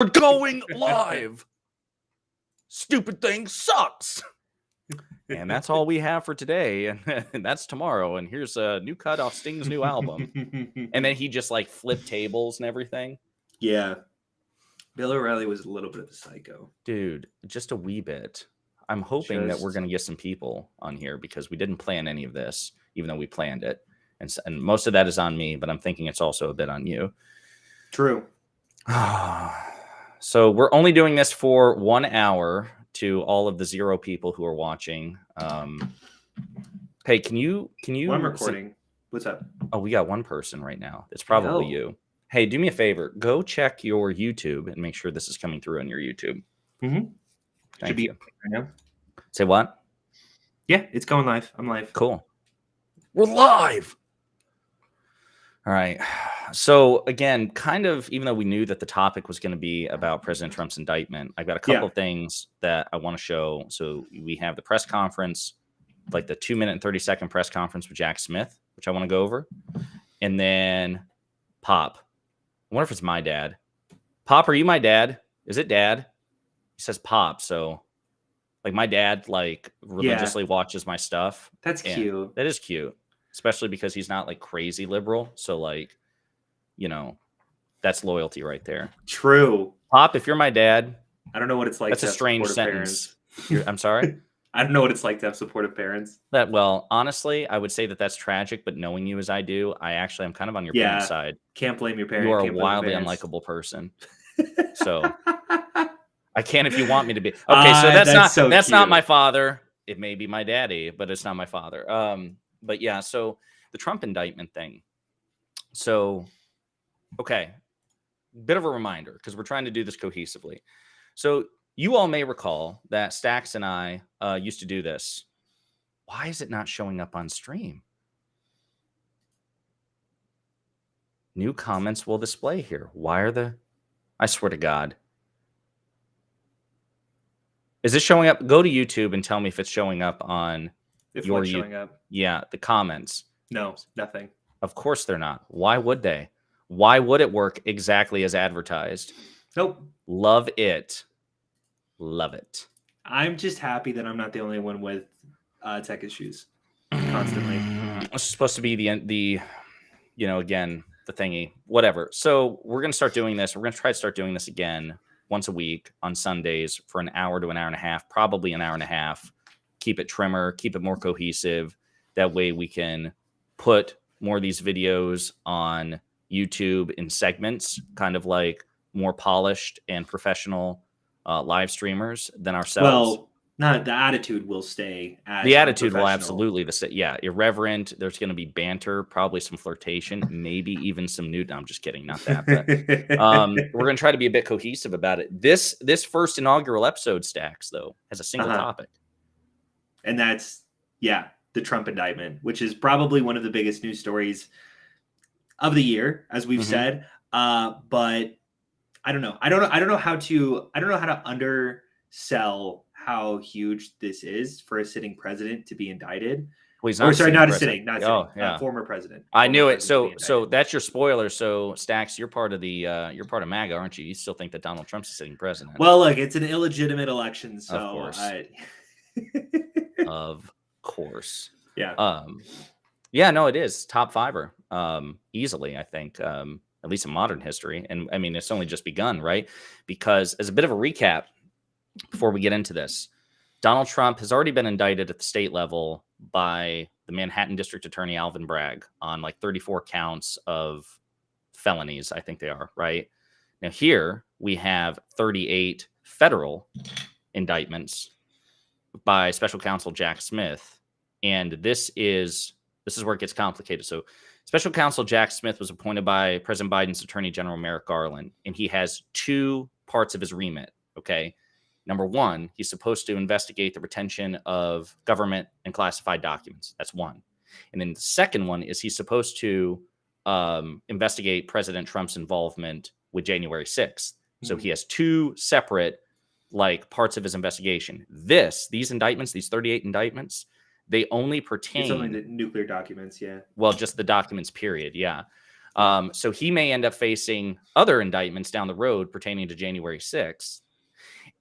We're going live. Stupid thing sucks. And that's all we have for today. And that's tomorrow. And here's a new cut off Sting's new album. And then he just like flipped tables and everything. Yeah. Bill O'Reilly was a little bit of a psycho. Dude, just a wee bit. I'm hoping that we're going to get some people on here because we didn't plan any of this, even though we planned it. And most of that is on me, but I'm thinking it's also a bit on you. True. So we're only doing this for 1 hour to all of the 0 people who are watching. Hey, can you? Well, I'm recording. What's up? Oh, we got one person right now. It's probably you. Hey, do me a favor. Go check your YouTube and make sure this is coming through on your YouTube. Mm-hmm. Thank you. Right now. Say what? Yeah, it's going live. I'm live. Cool. We're live. All right. So again, kind of, even though we knew that the topic was going to be about President Trump's indictment, I've got a couple of things that I want to show. So we have the press conference, like the 2-minute and 30-second press conference with Jack Smith, which I want to go over. And then Pop. I wonder if it's my dad. Pop, are you my dad? Is it dad? He says Pop. So like my dad, like religiously watches my stuff. That's cute. That is cute. Especially because he's not like crazy liberal. So like, you know, that's loyalty right there. True. Pop, if you're my dad, I don't know what it's like. That's a strange sentence. I'm sorry? I don't know what it's like to have supportive parents. Well, honestly, I would say that that's tragic, but knowing you as I do, I'm kind of on your parents' side. Can't blame your parents. You are a wildly unlikable person. So I can if you want me to be. Okay, so that's not my father. It may be my daddy, but it's not my father. But yeah, so the Trump indictment thing. So, okay, bit of a reminder because we're trying to do this cohesively. So you all may recall that Stacks and I used to do this. Why is it not showing up on stream? New comments will display here. Why are I swear to God. Is this showing up? Go to YouTube and tell me if it's showing up on your showing up. Yeah, the comments. No, nothing. Of course they're not. Why would they? Why would it work exactly as advertised? Nope. Love it. Love it. I'm just happy that I'm not the only one with tech issues constantly. It's supposed to be the again, the thingy, whatever. So we're going to start doing this. We're going to try to start doing this again once a week on Sundays for an hour to an hour and a half, probably an hour and a half. Keep it trimmer, keep it more cohesive. That way we can put more of these videos on YouTube in segments, kind of like more polished and professional live streamers than ourselves. Well, not the attitude will stay. The attitude will absolutely irreverent. There's going to be banter, probably some flirtation, maybe even some nude. No, I'm just kidding, not that. But we're going to try to be a bit cohesive about it. This first inaugural episode, Stacks, though, has a single topic. And that's, the Trump indictment, which is probably one of the biggest news stories of the year, as we've said. But I don't know. I don't know how to undersell how huge this is for a sitting president to be indicted. Well, he's not former president. I knew it. So that's your spoiler. So Stacks, you're part of MAGA, aren't you? You still think that Donald Trump's a sitting president? Well, look, it's an illegitimate election, so of course. Of course. Yeah. No, it is top fiver. Easily, I think. At least in modern history. And I mean, it's only just begun, right? Because as a bit of a recap, before we get into this, Donald Trump has already been indicted at the state level by the Manhattan District Attorney Alvin Bragg on like 34 counts of felonies, I think they are, right? Now here we have 38 federal indictments by special counsel Jack Smith. And this is where it gets complicated. So special counsel Jack Smith was appointed by President Biden's Attorney General Merrick Garland, and he has 2 parts of his remit, okay? Number 1, he's supposed to investigate the retention of government and classified documents. That's 1. And then the second one is he's supposed to investigate President Trump's involvement with January 6th. So he has 2 separate parts of his investigation. These indictments, these 38 indictments, they only pertain. It's only the nuclear documents, yeah. Well, just the documents, period, yeah. So he may end up facing other indictments down the road pertaining to January 6th.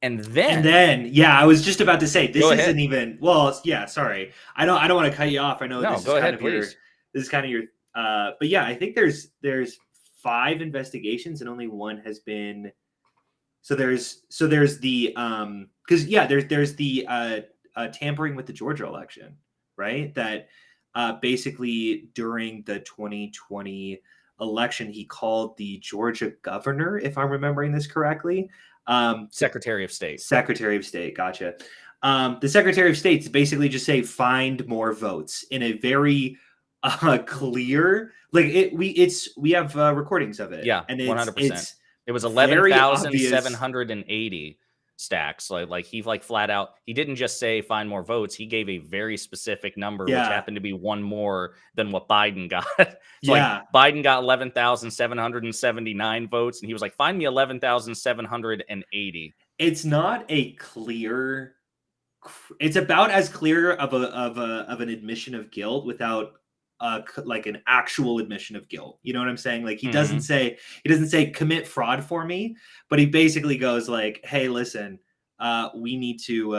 And then, yeah, I was just about to say, this Go isn't ahead. even, well, yeah, sorry. I don't want to cut you off. I know No, this is go kind ahead, of please. your, but yeah, I think there's 5 investigations and only one has been, so there's the, because yeah, there's the tampering with the Georgia election, right? That basically during the 2020 election, he called the Georgia governor, if I'm remembering this correctly, Secretary of State. Secretary of State, gotcha. The Secretary of State basically just say find more votes in a very clear, like we have recordings of it. Yeah, and 100%. It was very 11,780 stacks. Like he flat out, he didn't just say find more votes. He gave a very specific number, which happened to be one more than what Biden got. So like Biden got 11,779 votes, and he was like, find me 11,780. It's not a clear. It's about as clear of an admission of guilt without like an actual admission of guilt. You know what I'm saying? Like he doesn't say commit fraud for me, but he basically goes like, hey, listen, we need to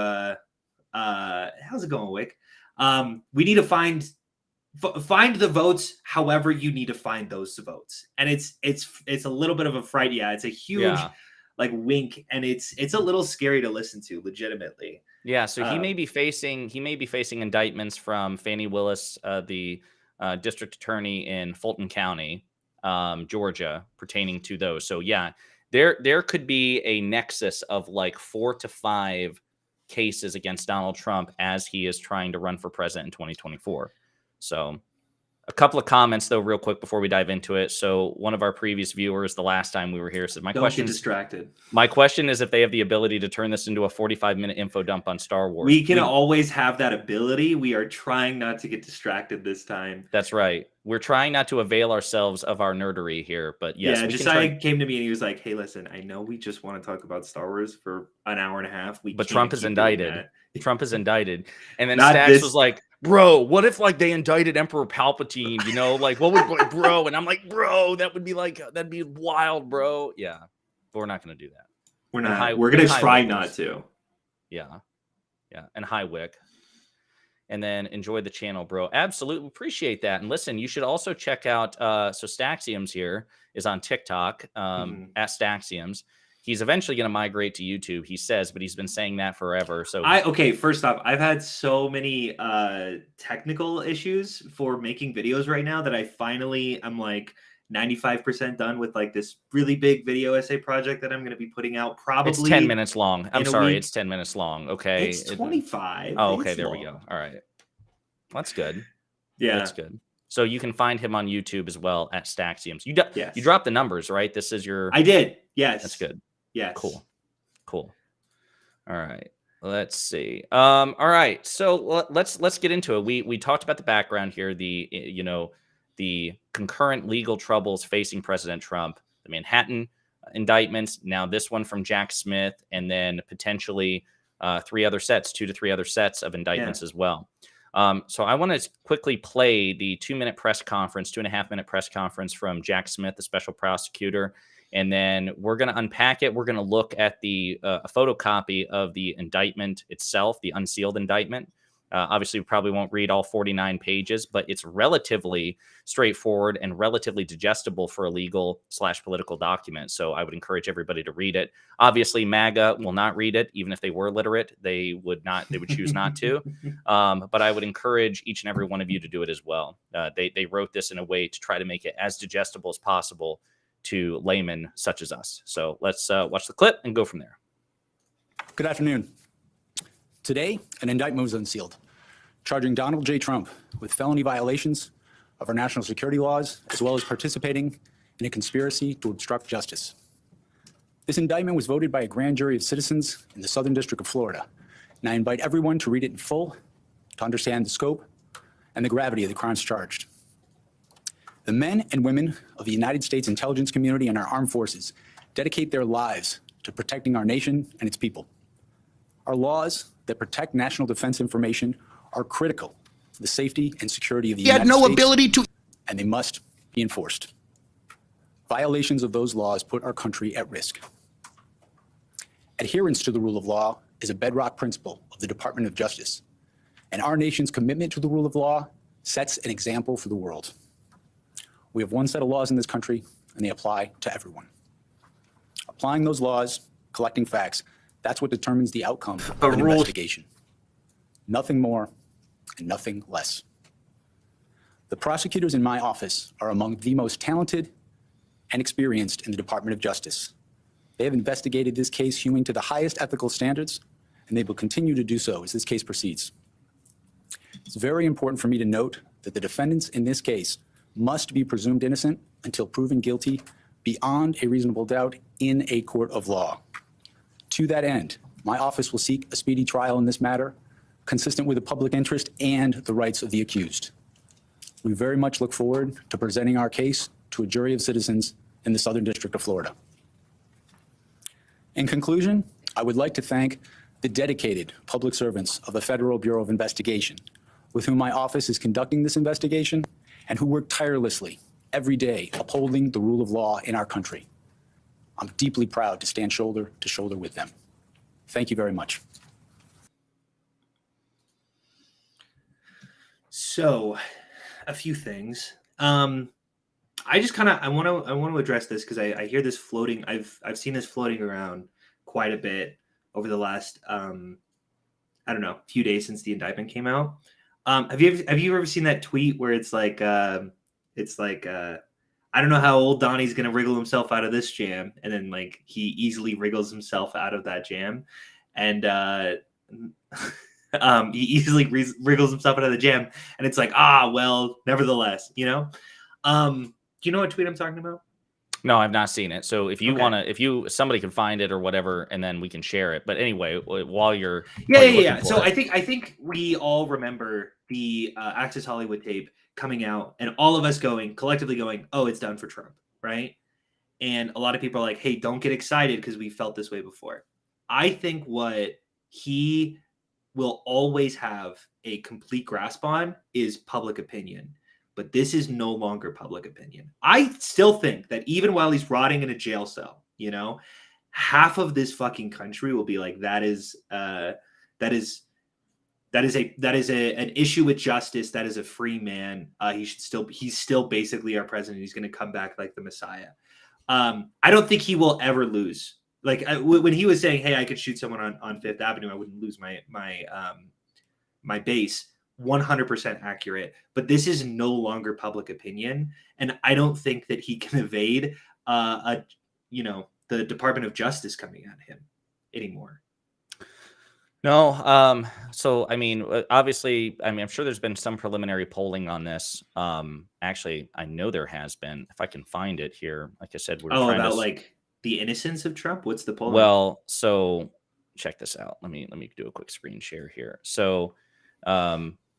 how's it going, Wick? We need to find the votes however you need to find those votes. And it's a little bit of a fright. Yeah, it's a huge like wink, and it's a little scary to listen to, legitimately. Yeah, so he may be facing indictments from Fannie Willis, the district attorney in Fulton County, Georgia, pertaining to those. So yeah, there could be a nexus of like 4 to 5 cases against Donald Trump as he is trying to run for president in 2024. So a couple of comments though, real quick before we dive into it. So one of our previous viewers, the last time we were here, said, Don't get distracted. My question is if they have the ability to turn this into a 45-minute info dump on Star Wars. We can always have that ability. We are trying not to get distracted this time. That's right. We're trying not to avail ourselves of our nerdery here, but yes. Yeah, Josiah came to me and he was like, hey, listen, I know we just want to talk about Star Wars for an hour and a half. But Trump is indicted. Trump is indicted. And then Stacks was like, bro, what if like they indicted Emperor Palpatine, you know, like what would bro? And I'm like, bro, that'd be wild, bro. Yeah. But we're not going to do that. We're not. We're going to try not to. Yeah. Yeah. And hi, Wick. And then enjoy the channel, bro. Absolutely appreciate that. And listen, you should also check out, so Staxiums here is on TikTok, at Staxiums. He's eventually going to migrate to YouTube, he says, but he's been saying that forever. So first off, I've had so many technical issues for making videos right now that I'm like 95% done with like this really big video essay project that I'm going to be putting out. Probably it's 10 minutes long. I'm sorry, it's 10 minutes long. Okay, it's 25. Oh, okay, there we go. All right, that's good. Yeah, that's good. So you can find him on YouTube as well at Staxiums. You dropped the numbers, right? This is your. I did. Yes, that's good. Yes. Cool. All right. Let's see. All right. So let's get into it. We talked about the background here, the concurrent legal troubles facing President Trump, the Manhattan indictments, now this one from Jack Smith, and then potentially 2 to 3 other sets of indictments as well. So I want to quickly play the 2-minute press conference, 2.5-minute press conference from Jack Smith, the special prosecutor. And then we're going to unpack it. We're going to look at the a photocopy of the indictment itself, the unsealed indictment. Obviously, we probably won't read all 49 pages, but it's relatively straightforward and relatively digestible for a legal/political document. So I would encourage everybody to read it. Obviously, MAGA will not read it. Even if they were literate, they would choose not to. But I would encourage each and every one of you to do it as well. They wrote this in a way to try to make it as digestible as possible to laymen such as us. So let's watch the clip and go from there. Good afternoon. Today, an indictment was unsealed, charging Donald J. Trump with felony violations of our national security laws, as well as participating in a conspiracy to obstruct justice. This indictment was voted by a grand jury of citizens in the Southern District of Florida, and I invite everyone to read it in full to understand the scope and the gravity of the crimes charged. The men and women of the United States intelligence community and our armed forces dedicate their lives to protecting our nation and its people. Our laws that protect national defense information are critical to the safety and security of the United States. He had no ability to, and they must be enforced. Violations of those laws put our country at risk. Adherence to the rule of law is a bedrock principle of the Department of Justice, and our nation's commitment to the rule of law sets an example for the world. We have one set of laws in this country, and they apply to everyone. Applying those laws, collecting facts, that's what determines the outcome of an investigation. Nothing more and nothing less. The prosecutors in my office are among the most talented and experienced in the Department of Justice. They have investigated this case hewing to the highest ethical standards, and they will continue to do so as this case proceeds. It's very important for me to note that the defendants in this case must be presumed innocent until proven guilty beyond a reasonable doubt in a court of law. To that end, my office will seek a speedy trial in this matter, consistent with the public interest and the rights of the accused. We very much look forward to presenting our case to a jury of citizens in the Southern District of Florida. In conclusion, I would like to thank the dedicated public servants of the Federal Bureau of Investigation, with whom my office is conducting this investigation and who work tirelessly every day upholding the rule of law in our country. I'm deeply proud to stand shoulder to shoulder with them. Thank you very much. So, a few things. I just kind of I want to address this because I hear this floating. I've seen this floating around quite a bit over the last I don't know, few days since the indictment came out. Have you ever seen that tweet where it's like I don't know how old Donnie's gonna wriggle himself out of this jam, and then like he easily wriggles himself out of that jam, and he easily wriggles himself out of the jam, and it's like, well, nevertheless, you know. Do you know what tweet I'm talking about? No, I've not seen it. So if you want to, somebody can find it or whatever, and then we can share it. But anyway, while you're yeah. So I think we all remember the Access Hollywood tape coming out, and all of us collectively going, "Oh, it's done for Trump," right? And a lot of people are like, "Hey, don't get excited because we felt this way before." I think what he will always have a complete grasp on is public opinion. But this is no longer public opinion. I still think that even while he's rotting in a jail cell, you know, half of this fucking country will be like, that is an issue with justice. That is a free man. He's still basically our president. He's going to come back like the Messiah. I don't think he will ever lose. Like when he was saying, "Hey, I could shoot someone on Fifth Avenue, I wouldn't lose my base." 100% accurate, but this is no longer public opinion, and I don't think that he can evade the Department of Justice coming at him anymore. No. So I mean, obviously, I'm sure there's been some preliminary polling on this. Actually, I know there has been. If I can find it here, like I said, we're trying about to like the innocence of Trump. What's the polling? Well, so check this out. Let me do a quick screen share here. So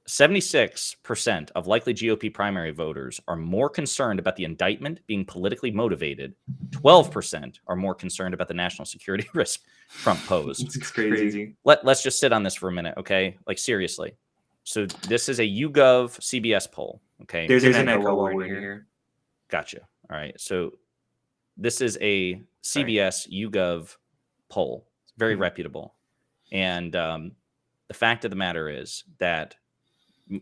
76% of likely GOP primary voters are more concerned about the indictment being politically motivated. 12% are more concerned about the national security risk Trump posed. It's crazy. Let's just sit on this for a minute, okay? Like, seriously. So this is a YouGov CBS poll, okay? There's an echo while we're here. Gotcha. All right. So this is a CBS YouGov poll. It's very reputable. And the fact of the matter is that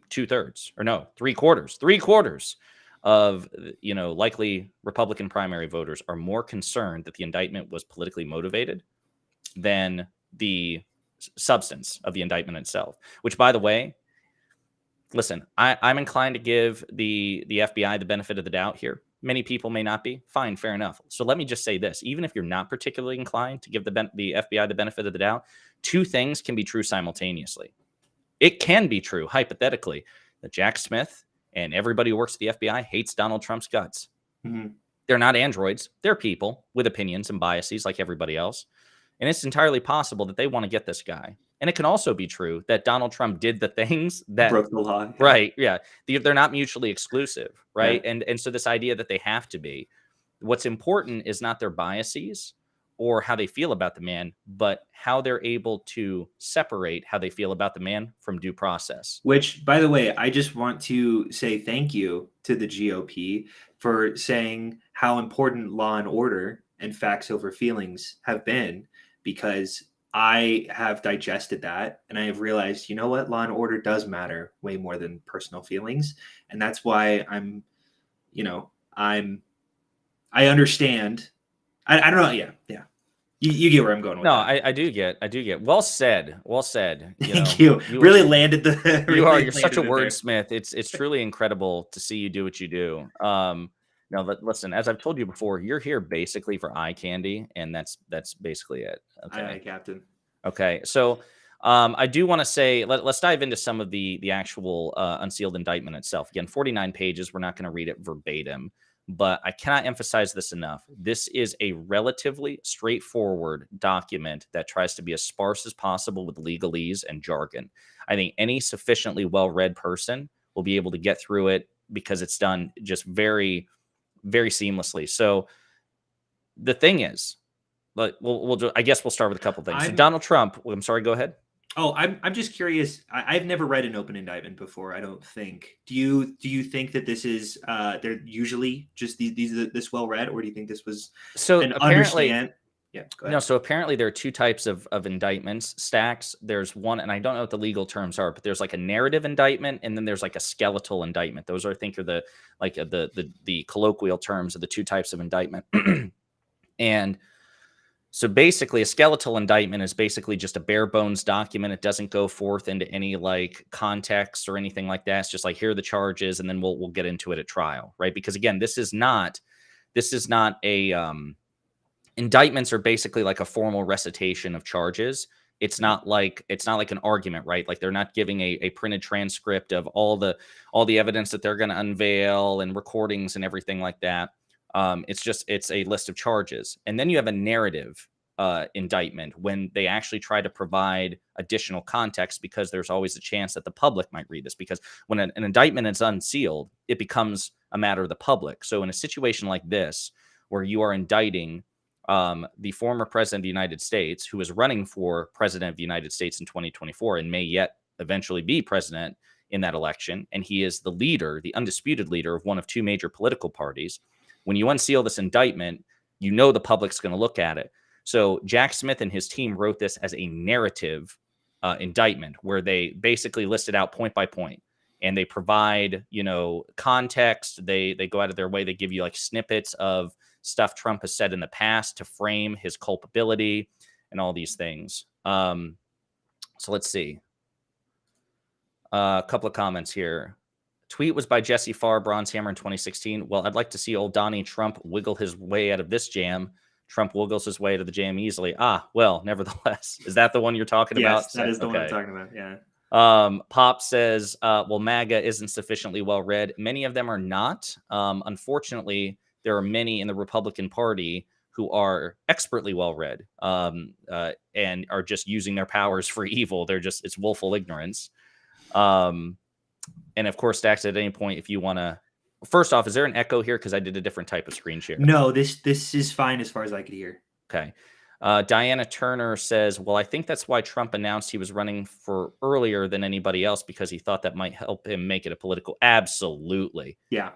three quarters of likely Republican primary voters are more concerned that the indictment was politically motivated than the substance of the indictment itself. Which, by the way, listen, I'm inclined to give the FBI the benefit of the doubt here. Many people may not be. Fine, fair enough. So let me just say this: even if you're not particularly inclined to give the FBI the benefit of the doubt, two things can be true simultaneously. It can be true, hypothetically, that Jack Smith and everybody who works at the FBI hates Donald Trump's guts. Mm-hmm. They're not androids. They're people with opinions and biases like everybody else. And it's entirely possible that they want to get this guy. And it can also be true that Donald Trump did the things that broke the law. Right. Yeah. They're not mutually exclusive. Right. Yeah. And so this idea that they have to be, what's important is not their biases or how they feel about the man, but how they're able to separate how they feel about the man from due process. Which, by the way, I just want to say thank you to the GOP for saying how important law and order and facts over feelings have been, because I have digested that and I have realized, you know what, law and order does matter way more than personal feelings. And that's why I understand. I don't know. Yeah. Yeah. You get where I'm going with No, that. I do get. Well said. Well said. Thank you. Really landed the. You're such a landed it there. wordsmith. It's truly incredible to see you do what you do. No, listen, as I've told you before, you're here basically for eye candy, and that's basically it. Aye, Okay. aye, Captain. Okay. So I do want to say let's dive into some of the actual unsealed indictment itself. Again, 49 pages. We're not going to read it verbatim, but I cannot emphasize this enough. This is a relatively straightforward document that tries to be as sparse as possible with legalese and jargon. I think any sufficiently well-read person will be able to get through it because it's done just very, very seamlessly. So the thing is, I guess we'll start with a couple things. So Donald Trump. I'm sorry. Go ahead. Oh, I'm just curious. I've never read an open indictment before, I don't think. Do you think that this is they're usually just this well read, or do you think this was So an apparently, understand? Yeah, go no. ahead. So apparently, there are two types of indictments stacks. There's one, and I don't know what the legal terms are, but there's like a narrative indictment, and then there's like a skeletal indictment. Those are, I think, are the colloquial terms of the two types of indictment. And so basically, a skeletal indictment is basically just a bare bones document. It doesn't go forth into any like context or anything like that. It's just like, here are the charges, and then we'll get into it at trial, right? Because again, this is not a indictments are basically like a formal recitation of charges. It's not like an argument, right? Like they're not giving a printed transcript of all the evidence that they're going to unveil and recordings and everything like that. It's a list of charges. And then you have a narrative indictment when they actually try to provide additional context, because there's always a chance that the public might read this, because when an indictment is unsealed, it becomes a matter of the public. So in a situation like this, where you are indicting the former president of the United States, who is running for president of the United States in 2024 and may yet eventually be president in that election, and he is the leader, the undisputed leader of one of two major political parties. When you unseal this indictment, you know the public's going to look at it. So Jack Smith and his team wrote this as a narrative indictment, where they basically listed out point by point, and they provide, context. They go out of their way. They give you like snippets of stuff Trump has said in the past to frame his culpability and all these things. So let's see. A couple of comments here. Tweet was by Jesse Farr, Bronze Hammer in 2016. Well, I'd like to see old Donnie Trump wiggle his way out of this jam. Trump wiggles his way to the jam easily. Well, nevertheless. Is that the one you're talking about? Yes, that is the one I'm talking about. Yeah. Pop says, well, MAGA isn't sufficiently well read. Many of them are not. Unfortunately, there are many in the Republican Party who are expertly well read and are just using their powers for evil. It's willful ignorance. And of course, Stacks, at any point, if you want to, first off, is there an echo here? Because I did a different type of screen share. No, this is fine as far as I could hear. Okay. Diana Turner says, well, I think that's why Trump announced he was running for earlier than anybody else, because he thought that might help him make it a political. Absolutely. Yeah.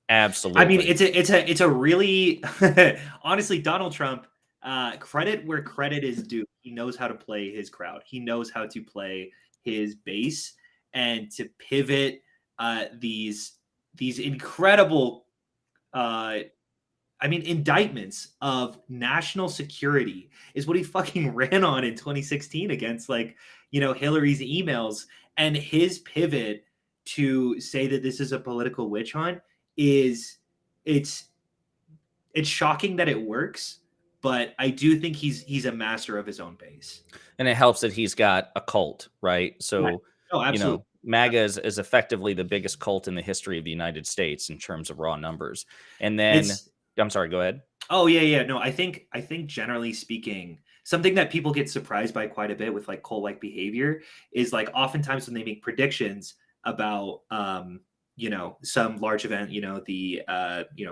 Absolutely. I mean, it's a really, honestly, Donald Trump, credit where credit is due. He knows how to play his crowd. He knows how to play his base and to pivot these incredible indictments of national security is what he fucking ran on in 2016 against Hillary's emails. And his pivot to say that this is a political witch hunt it's shocking that it works, but I do think he's a master of his own base. And it helps that he's got a cult, right? So, right. Oh, absolutely. MAGA is effectively the biggest cult in the history of the United States in terms of raw numbers. And then, I'm sorry, go ahead. Oh, yeah. No, I think generally speaking, something that people get surprised by quite a bit with like cult-like behavior is like oftentimes when they make predictions about some large event, the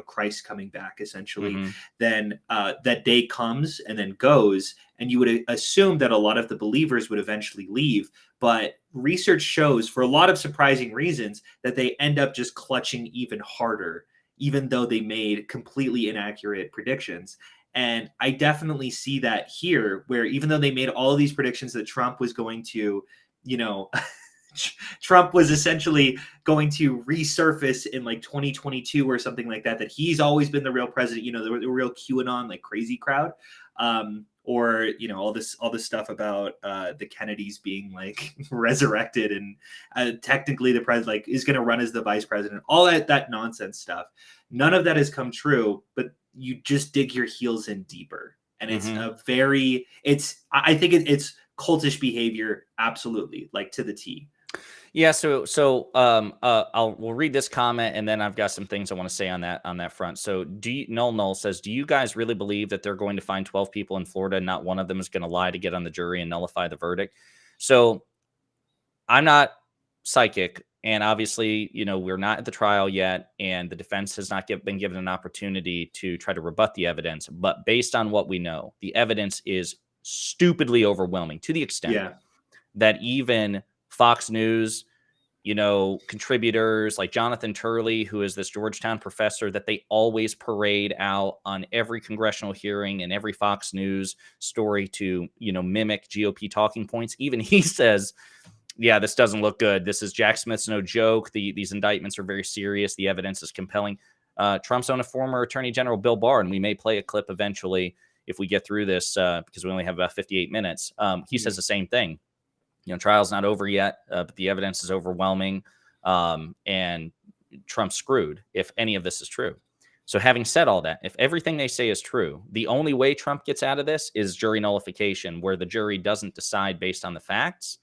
Christ coming back essentially, Mm-hmm. then that day comes and then goes, and you would assume that a lot of the believers would eventually leave. But research shows, for a lot of surprising reasons, that they end up just clutching even harder, even though they made completely inaccurate predictions. And I definitely see that here, where even though they made all of these predictions that Trump was going to, Trump was essentially going to resurface in like 2022 or something like that, that he's always been the real president, the real QAnon, like crazy crowd. Or, all this stuff about the Kennedys being like resurrected and technically the president like is going to run as the vice president, all that nonsense stuff. None of that has come true, but you just dig your heels in deeper. And it's I think it's cultish behavior. Absolutely. Like to the T. Yeah, we'll read this comment, and then I've got some things I want to say on that front. So, Null says, do you guys really believe that they're going to find 12 people in Florida and not one of them is going to lie to get on the jury and nullify the verdict? So, I'm not psychic, and obviously, we're not at the trial yet, and the defense has not been given an opportunity to try to rebut the evidence. But based on what we know, the evidence is stupidly overwhelming to the extent that even Fox News, contributors like Jonathan Turley, who is this Georgetown professor that they always parade out on every congressional hearing and every Fox News story to, mimic GOP talking points. Even he says, yeah, this doesn't look good. This is Jack Smith's no joke. These indictments are very serious. The evidence is compelling. Trump's own former Attorney General Bill Barr, and we may play a clip eventually if we get through this because we only have about 58 minutes. He says the same thing. Trial's not over yet, but the evidence is overwhelming, and Trump's screwed if any of this is true. So having said all that, if everything they say is true, the only way Trump gets out of this is jury nullification, where the jury doesn't decide based on the facts,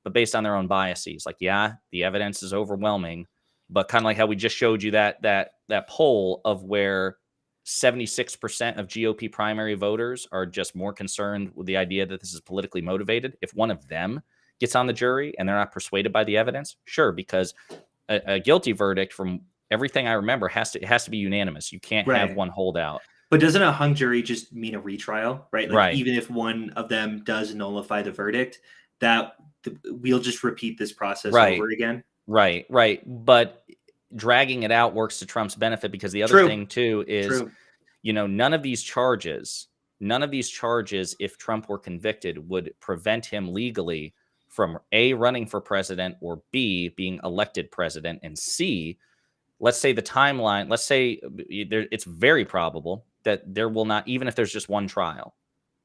but based on their own biases. Like, yeah, the evidence is overwhelming, but kind of like how we just showed you that poll of where 76% of GOP primary voters are just more concerned with the idea that this is politically motivated. If one of them gets on the jury and they're not persuaded by the evidence, sure, because a guilty verdict, from everything I remember, has to be unanimous. You can't have one holdout. But doesn't a hung jury just mean a retrial, right? Like, right. Even if one of them does nullify the verdict, that we'll just repeat this process over again. Right. But dragging it out works to Trump's benefit, because the other thing too is, none of these charges, if Trump were convicted, would prevent him legally from A, running for president, or B, being elected president, and C, let's say the timeline, it's very probable that there will not, even if there's just one trial,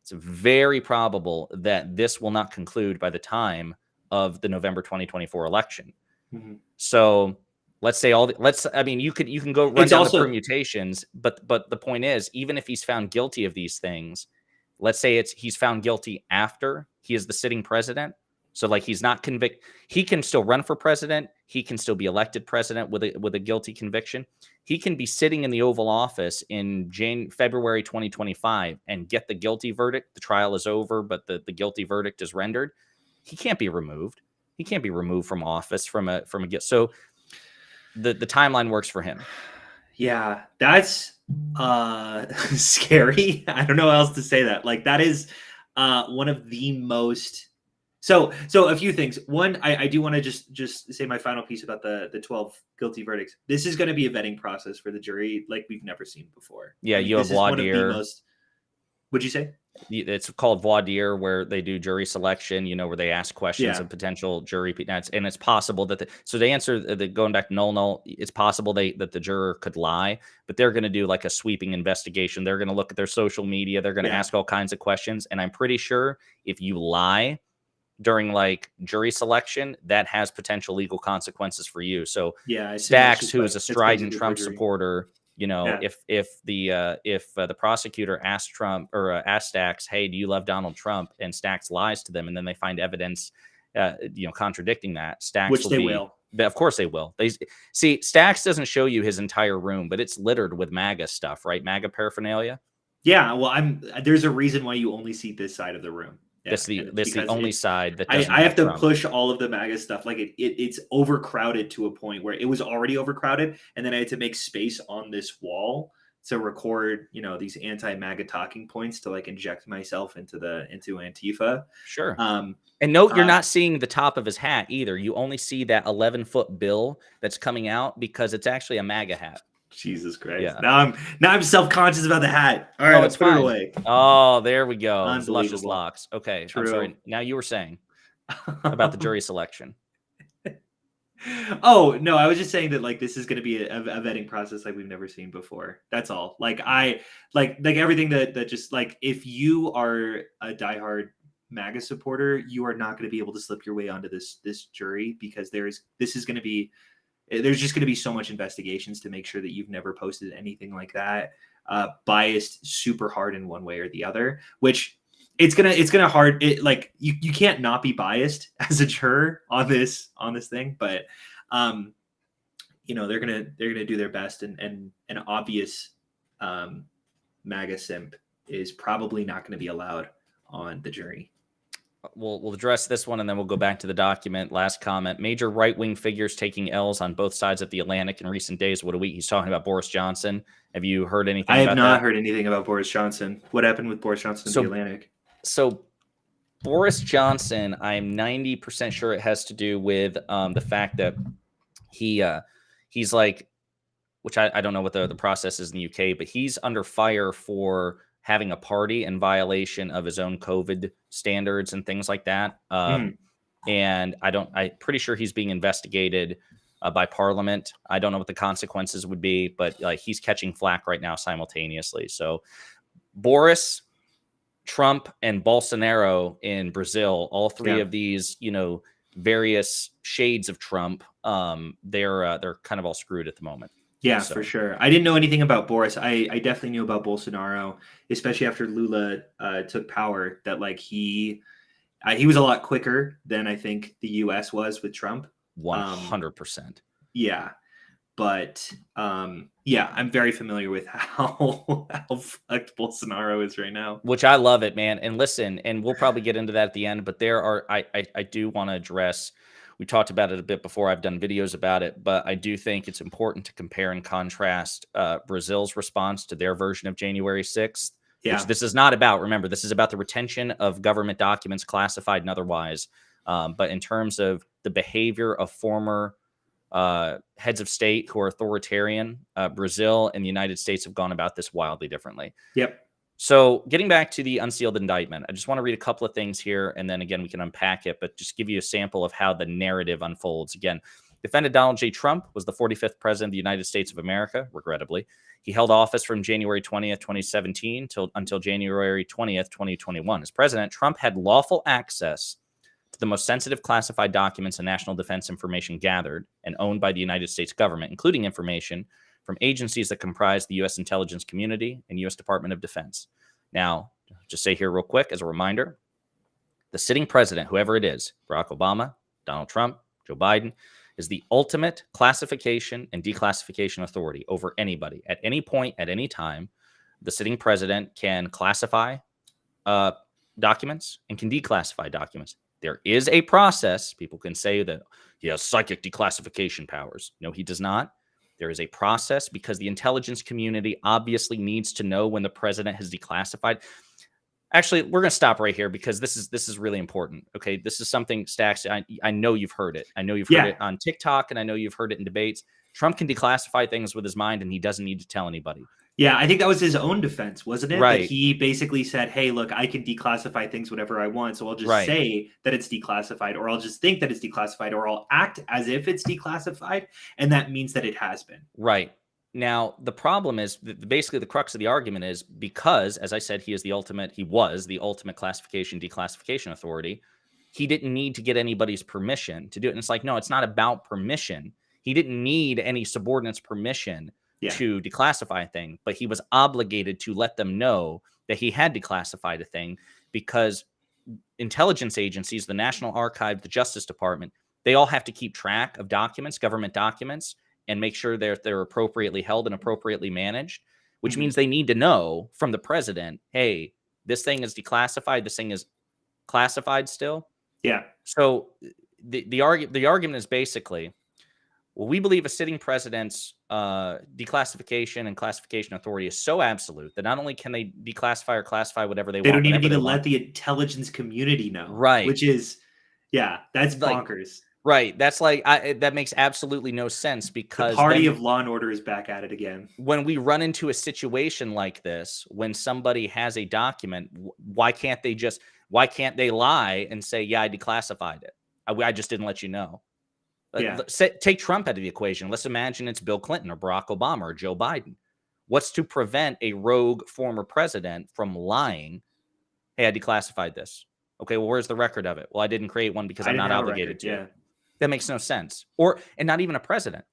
it's very probable that this will not conclude by the time of the November 2024 election. Mm-hmm. So let's say you can go run down the permutations, but the point is, even if he's found guilty of these things, let's say he's found guilty after he is the sitting president. So like, he's not convicted. He can still run for president. He can still be elected president with a guilty conviction. He can be sitting in the Oval Office in February 2025 and get the guilty verdict. The trial is over, but the guilty verdict is rendered. He can't be removed. He can't be removed from office from a so the timeline works for him. Yeah, that's scary. I don't know how else to say that. Like, that is one of the most. So a few things. One, I do want to just say my final piece about the 12 guilty verdicts. This is going to be a vetting process for the jury like we've never seen before. Yeah, you have voir dire. What'd you say? It's called voir dire, where they do jury selection, where they ask questions of potential jury, and it's possible that so they answer going back to null, it's possible that the juror could lie, but they're going to do like a sweeping investigation. They're going to look at their social media. They're going to ask all kinds of questions. And I'm pretty sure if you lie during like jury selection, that has potential legal consequences for you. So Stacks, who is a strident Trump supporter, if the prosecutor asked Trump or asked Stacks, hey, do you love Donald Trump? And Stacks lies to them, and then they find evidence, contradicting that, Stacks which they will. Of course they will. They see Stacks doesn't show you his entire room, but it's littered with MAGA stuff, right? MAGA paraphernalia. Yeah, well, there's a reason why you only see this side of the room. That's the only side that doesn't I have to Trump. push all of the MAGA stuff. Like it's overcrowded to a point where it was already overcrowded, and then I had to make space on this wall to record, these anti-MAGA talking points to like inject myself into Antifa. Sure. And note, you're not seeing the top of his hat either. You only see that 11-foot bill that's coming out because it's actually a MAGA hat. Jesus Christ. Yeah. Now I'm self-conscious about the hat. All right, it's put fine. it away. Oh, there we go. Unbelievable. Luscious locks. Okay. True. I'm sorry. Now you were saying about the jury selection. Oh, no, I was just saying that like this is going to be a vetting process like we've never seen before. That's all. Like I like everything that just like if you are a diehard MAGA supporter, you are not going to be able to slip your way onto this jury because there's just going to be so much investigations to make sure that you've never posted anything like that, biased super hard in one way or the other, which it's gonna hard it like you can't not be biased as a juror on this thing, but they're gonna do their best, and an obvious MAGA simp is probably not going to be allowed on the jury. We'll address this one and then we'll go back to the document. Last comment: major right-wing figures taking L's on both sides of the Atlantic in recent days. What a week. He's talking about Boris Johnson. Have you heard anything about that? I have not heard anything about Boris Johnson. What happened with Boris Johnson in the Atlantic? So Boris Johnson, I'm 90% sure it has to do with the fact that he's like, which I don't know what the process is in the UK, but he's under fire for having a party in violation of his own COVID standards and things like that. And I'm pretty sure he's being investigated by Parliament. I don't know what the consequences would be, but like he's catching flack right now simultaneously. So Boris, Trump, and Bolsonaro in Brazil, all three of these, various shades of Trump, they're kind of all screwed at the moment. Yeah, for sure. I didn't know anything about Boris. I definitely knew about Bolsonaro, especially after Lula took power, that like he was a lot quicker than I think the US was with Trump. 100%. Yeah. But I'm very familiar with how fucked Bolsonaro is right now. Which I love it, man. And listen, and we'll probably get into that at the end, but I do want to address, we talked about it a bit before, I've done videos about it, but I do think it's important to compare and contrast Brazil's response to their version of January 6th, which this is not about. Remember, this is about the retention of government documents, classified and otherwise. But in terms of the behavior of former heads of state who are authoritarian, Brazil and the United States have gone about this wildly differently. Yep. So getting back to the unsealed indictment, I just want to read a couple of things here, and then again, we can unpack it, but just give you a sample of how the narrative unfolds. Again, defendant Donald J. Trump was the 45th president of the United States of America, regrettably. He held office from January 20th, 2017 until January 20th, 2021. As president, Trump had lawful access to the most sensitive classified documents and national defense information gathered and owned by the United States government, including information from agencies that comprise the U.S. intelligence community and U.S. Department of Defense. Now, just say here real quick as a reminder, the sitting president, whoever it is, Barack Obama, Donald Trump, Joe Biden, is the ultimate classification and declassification authority over anybody. At any point, at any time, the sitting president can classify documents and can declassify documents. There is a process. People can say that he has psychic declassification powers. No, he does not. There is a process because the intelligence community obviously needs to know when the president has declassified. Actually, we're going to stop right here because this is really important. Okay, this is something, Stacks, I know you've heard it. I know you've heard it on TikTok, and I know you've heard it in debates. Trump can declassify things with his mind, and he doesn't need to tell anybody. Yeah, I think that was his own defense, wasn't it? Right. That he basically said, hey, look, I can declassify things whatever I want. So I'll just say that it's declassified, or I'll just think that it's declassified, or I'll act as if it's declassified. And that means that it has been. Right. Now, the problem is basically the crux of the argument is because, as I said, he was the ultimate classification, declassification authority. He didn't need to get anybody's permission to do it. And it's like, no, it's not about permission. He didn't need any subordinates' permission to declassify a thing, but he was obligated to let them know that he had declassified a thing because intelligence agencies, the National Archive, the Justice Department, they all have to keep track of documents, government documents, and make sure they're appropriately held and appropriately managed, which means they need to know from the president, hey, this thing is declassified, this thing is classified still. Yeah. So the argument is basically, well, we believe a sitting president's declassification and classification authority is so absolute that not only can they declassify or classify whatever they They want, don't even need to want. let the intelligence community know. Right. Which is, yeah, that's Like, bonkers. Right. That's like, that makes absolutely no sense, The because party then of law and order is back at it again. when we run into a situation like this, when somebody has a document, why can't they lie and say, yeah, I declassified it. I just didn't let you know. Yeah. Take Trump out of the equation. Let's imagine it's Bill Clinton or Barack Obama or Joe Biden. What's to prevent a rogue former president from lying? Hey, I declassified this. Okay, well, where's the record of it? Well, I didn't create one because I'm not obligated to. Yeah. That makes no sense. And not even a president.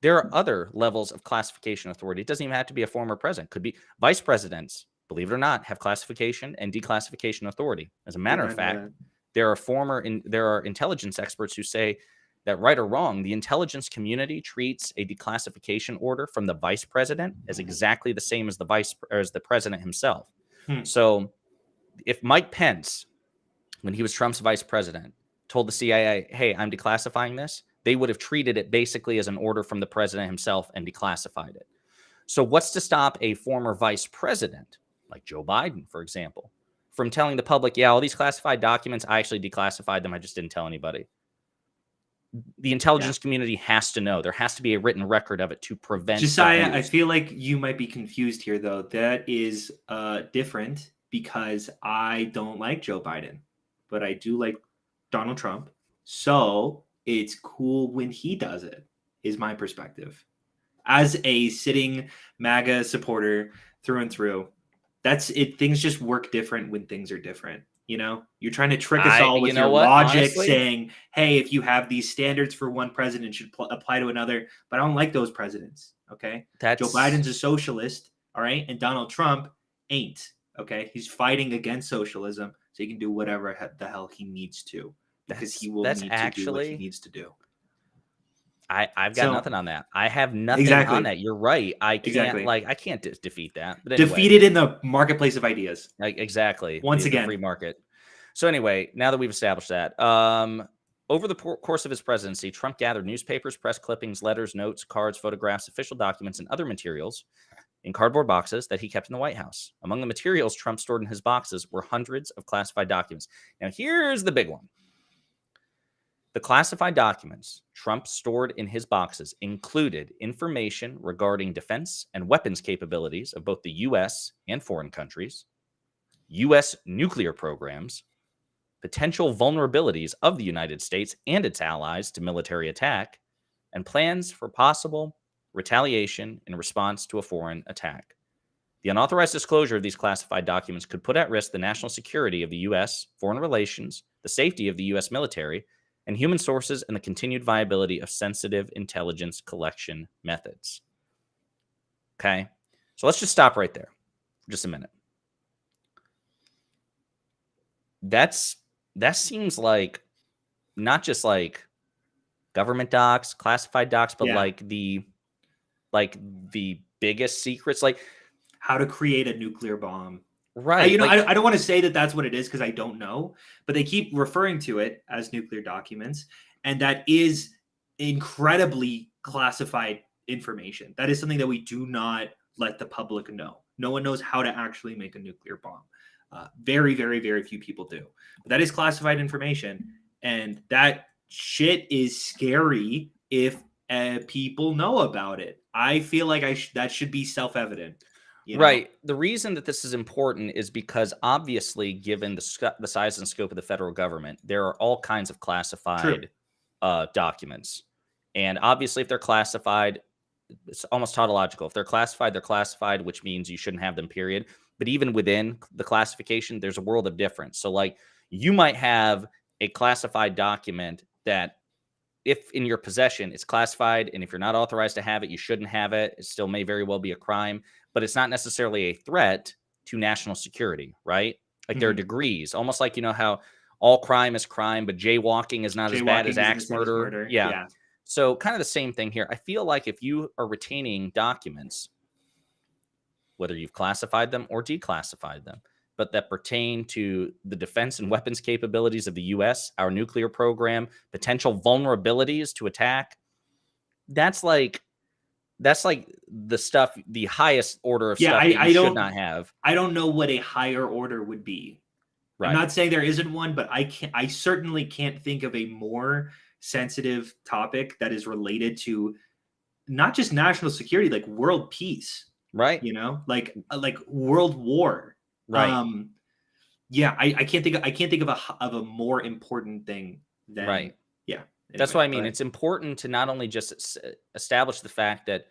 There are other levels of classification authority. It doesn't even have to be a former president. Could be vice presidents, believe it or not, have classification and declassification authority. As a matter of fact, there are intelligence experts who say that, right or wrong, the intelligence community treats a declassification order from the vice president as exactly the same as the president himself. So if Mike Pence, when he was Trump's vice president, told the CIA, hey, I'm declassifying this, they would have treated it basically as an order from the president himself and declassified it. So what's to stop a former vice president, like Joe Biden, for example, from telling the public, yeah, all these classified documents, I actually declassified them, I just didn't tell anybody? The intelligence community has to know. There has to be a written record of it to prevent. Josiah, I feel like you might be confused here, though. That is different, because I don't like Joe Biden, but I do like Donald Trump. So it's cool when he does it, is my perspective. As a sitting MAGA supporter through and through, that's it. Things just work different when things are different. You know, you're trying to trick us all with your logic, honestly, saying, hey, if you have these standards for one president, should apply to another. But I don't like those presidents. Okay. Joe Biden's a socialist. All right. And Donald Trump ain't. Okay. He's fighting against socialism, so he can do whatever the hell he needs to, because he will need to do what he needs to do. I've got nothing on that. I have nothing on that. You're right. I can't I can't defeat that. But anyway, defeat it in the marketplace of ideas. Exactly. Once again, the free market. So anyway, now that we've established that, over the course of his presidency, Trump gathered newspapers, press clippings, letters, notes, cards, photographs, official documents, and other materials in cardboard boxes that he kept in the White House. Among the materials Trump stored in his boxes were hundreds of classified documents. Now, here's the big one. The classified documents Trump stored in his boxes included information regarding defense and weapons capabilities of both the U.S. and foreign countries, U.S. nuclear programs, potential vulnerabilities of the United States and its allies to military attack, and plans for possible retaliation in response to a foreign attack. The unauthorized disclosure of these classified documents could put at risk the national security of the U.S., foreign relations, the safety of the U.S. military, and human sources, and the continued viability of sensitive intelligence collection methods. Okay, so let's just stop right there for just a minute. That seems like not just like government docs, classified docs, but like the biggest secrets, like how to create a nuclear bomb. Right. I don't want to say that that's what it is, because I don't know, but they keep referring to it as nuclear documents. And that is incredibly classified information. That is something that we do not let the public know. No one knows how to actually make a nuclear bomb. Very, very, very few people do. But that is classified information. And that shit is scary if people know about it. I feel like that should be self-evident. Right. The reason that this is important is because, obviously, given the size and scope of the federal government, there are all kinds of classified documents. And obviously, if they're classified, it's almost tautological. If they're classified, which means you shouldn't have them, period. But even within the classification, there's a world of difference. So, like, you might have a classified document that, if in your possession, it's classified, and if you're not authorized to have it, you shouldn't have it. It still may very well be a crime, but it's not necessarily a threat to national security, right? Like, there are degrees, almost like, how all crime is crime, but jaywalking is not as bad as axe murder. Yeah. So kind of the same thing here. I feel like if you are retaining documents, whether you've classified them or declassified them, but that pertain to the defense and weapons capabilities of the U.S., our nuclear program, potential vulnerabilities to attack. That's like the stuff, the highest order of stuff that you should not have. I don't know what a higher order would be. Right. I'm not saying there isn't one, but I certainly can't think of a more sensitive topic that is related to not just national security, like world peace. Right. You know, like world war. Right. Yeah, I can't think of a more important thing than right. Yeah. That's anyway, what I mean. It's important to not only just establish the fact that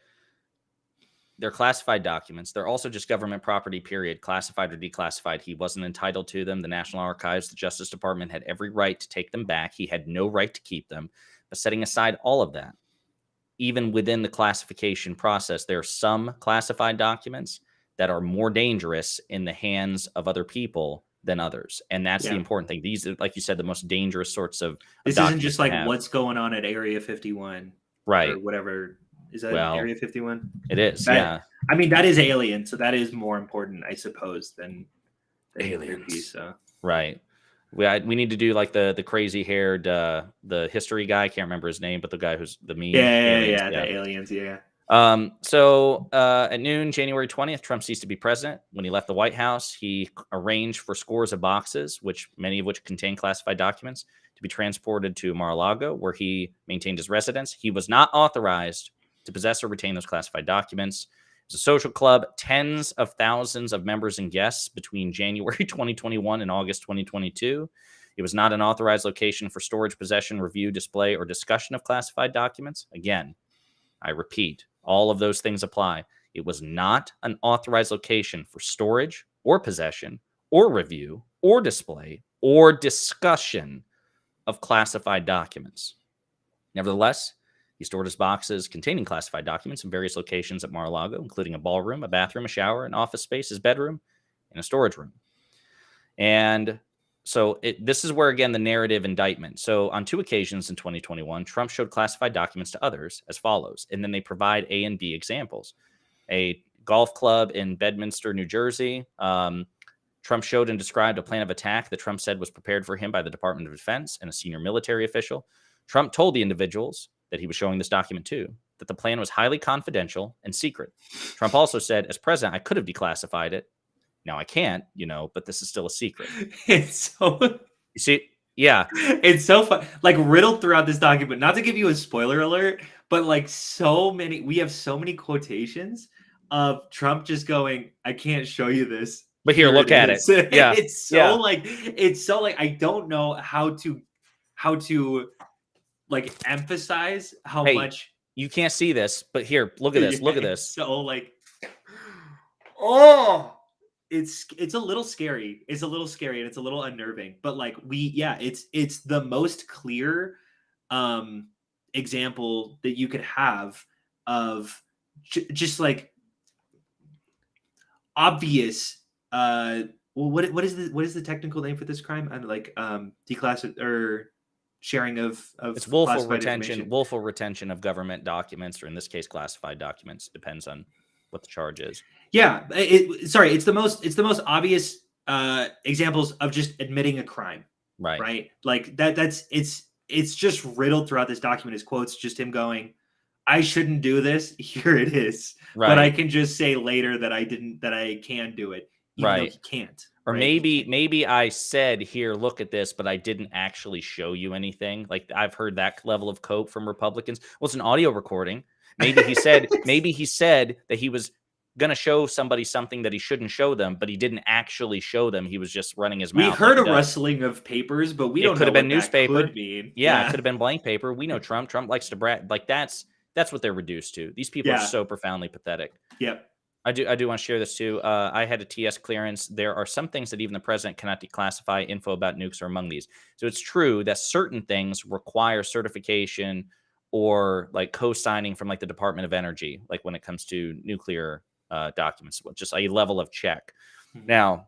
they're classified documents, they're also just government property, period, classified or declassified. He wasn't entitled to them. The National Archives, the Justice Department had every right to take them back. He had no right to keep them. But setting aside all of that, even within the classification process, there are some classified documents that are more dangerous in the hands of other people than others. And that's the important thing. These are, like you said, the most dangerous sorts of This isn't just like what's going on at Area 51. Right. Or whatever. Is that Area 51? It is, yeah. I mean, that is alien, so that is more important, I suppose, than aliens. So. Right. We need to do like the crazy haired the history guy. I can't remember his name, but the guy who's the meme. The aliens. Yeah. So at noon, January 20th, Trump ceased to be president. When he left the White House, he arranged for scores of boxes, many of which contain classified documents, to be transported to Mar-a-Lago, where he maintained his residence. He was not authorized to possess or retain those classified documents. It was a social club, tens of thousands of members and guests between January 2021 and August 2022. It was not an authorized location for storage, possession, review, display, or discussion of classified documents. Again, I repeat, all of those things apply. It was not an authorized location for storage or possession or review or display or discussion of classified documents. Nevertheless, he stored his boxes containing classified documents in various locations at Mar-a-Lago, including a ballroom, a bathroom, a shower, an office space, his bedroom, and a storage room. And so this is where, again, the narrative indictment. So on 2 occasions in 2021, Trump showed classified documents to others as follows, and then they provide A and B examples. A golf club in Bedminster, New Jersey. Trump showed and described a plan of attack that Trump said was prepared for him by the Department of Defense and a senior military official. Trump told the individuals that he was showing this document to that the plan was highly confidential and secret. Trump also said, as president, I could have declassified it. Now I can't, but this is still a secret. It's so... You see, yeah. It's so fun. Like riddled throughout this document, not to give you a spoiler alert, but like we have so many quotations of Trump just going, I can't show you this. But here look at it. Yeah. It's so like, I don't know how to like emphasize how much you can't see this, but here, look at this. Look at this. So like, it's a little scary. It's a little scary and it's a little unnerving. But like it's the most clear example that you could have of just like obvious. What is the technical name for this crime? And like declassified or sharing of it's willful retention of government documents, or in this case, classified documents. Depends on what the charge is. Yeah, it's the most obvious examples of just admitting a crime. Right. Like it's just riddled throughout this document. His quotes, just him going, I shouldn't do this. Here it is. Right. But I can just say later that I can do it. Even though he can't. Or maybe I said, here, look at this, but I didn't actually show you anything. Like I've heard that level of cope from Republicans. Well, it's an audio recording. Maybe he said that he was going to show somebody something that he shouldn't show them, but he didn't actually show them. He was just running his mouth. We heard a rustling of papers, but we don't know. It could have been newspaper. Yeah, it could have been blank paper. We know Trump. Trump likes to brag. Like that's what they're reduced to. These people are so profoundly pathetic. Yep. I do want to share this too. I had a TS clearance. There are some things that even the president cannot declassify. Info about nukes are among these. So it's true that certain things require certification or like co-signing from like the Department of Energy, like when it comes to nuclear documents, just a level of check. Mm-hmm. Now,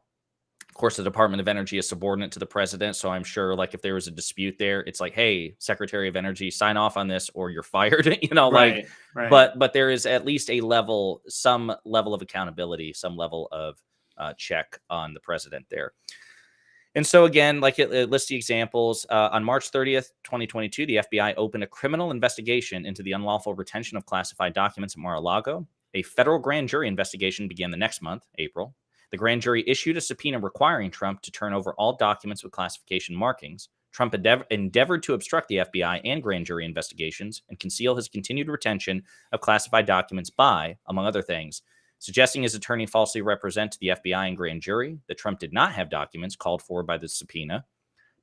of course, the Department of Energy is subordinate to the president. So I'm sure like if there was a dispute there, it's like, hey, Secretary of Energy, sign off on this or you're fired, Right. But there is at least some level of accountability, some level of check on the president there. And so again, like it lists the examples. On March 30th, 2022, the FBI opened a criminal investigation into the unlawful retention of classified documents at Mar-a-Lago. A federal grand jury investigation began the next month, April. The grand jury issued a subpoena requiring Trump to turn over all documents with classification markings. Trump endeavored to obstruct the FBI and grand jury investigations and conceal his continued retention of classified documents by, among other things, suggesting his attorney falsely represent to the FBI and grand jury that Trump did not have documents called for by the subpoena,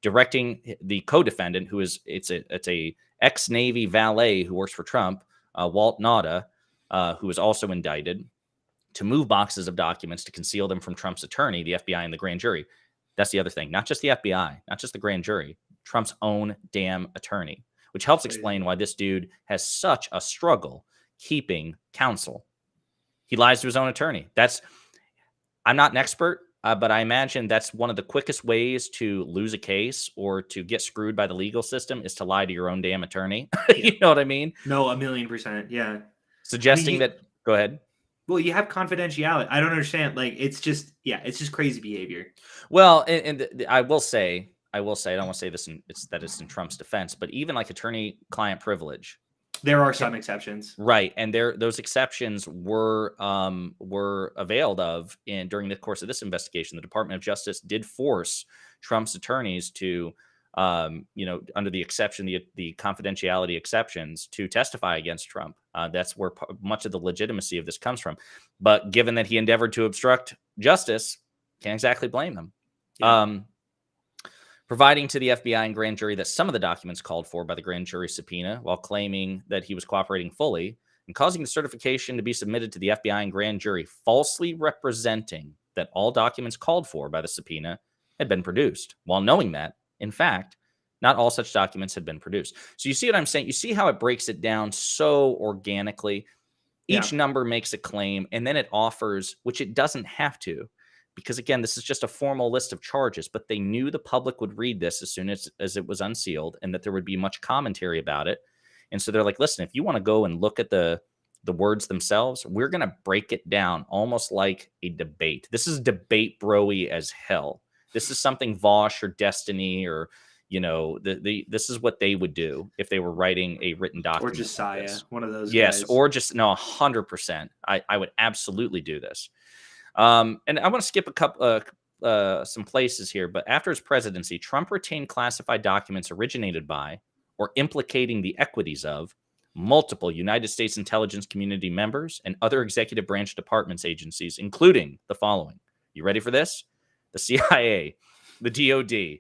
directing the co-defendant, who is it's a ex-Navy valet who works for Trump, Walt Nauta, who was also indicted, to move boxes of documents to conceal them from Trump's attorney, the FBI and the grand jury. That's the other thing. Not just the FBI, not just the grand jury, Trump's own damn attorney, which helps explain why this dude has such a struggle keeping counsel. He lies to his own attorney. I'm not an expert, but I imagine that's one of the quickest ways to lose a case or to get screwed by the legal system is to lie to your own damn attorney. You know what I mean? No, 1,000,000%. Yeah. Suggesting go ahead. Well, you have confidentiality. I don't understand. Like, it's just crazy behavior. Well, and I will say, I don't want to say this it's in Trump's defense, but even like attorney-client privilege, there are some exceptions, right? And those exceptions were availed of during the course of this investigation. The Department of Justice did force Trump's attorneys to, under the exception, the confidentiality exceptions, to testify against Trump. That's where much of the legitimacy of this comes from. But given that he endeavored to obstruct justice, can't exactly blame him. Yeah. Providing to the FBI and grand jury that some of the documents called for by the grand jury subpoena, while claiming that he was cooperating fully, and causing the certification to be submitted to the FBI and grand jury, falsely representing that all documents called for by the subpoena had been produced, while knowing that, in fact, not all such documents had been produced. So you see what I'm saying? You see how it breaks it down so organically? Each number makes a claim, and then it offers, which it doesn't have to, because again, this is just a formal list of charges, but they knew the public would read this as soon as it was unsealed and that there would be much commentary about it. And so they're like, listen, if you want to go and look at the words themselves, we're going to break it down almost like a debate. This is debate bro-y as hell. This is something Vosh or Destiny or, this is what they would do if they were writing a written document. Or Josiah, like one of those guys. Or just, 100%. I would absolutely do this. And I want to skip a couple, some places here, but after his presidency, Trump retained classified documents originated by or implicating the equities of multiple United States intelligence community members and other executive branch departments agencies, including the following. You ready for this? The CIA, the DOD,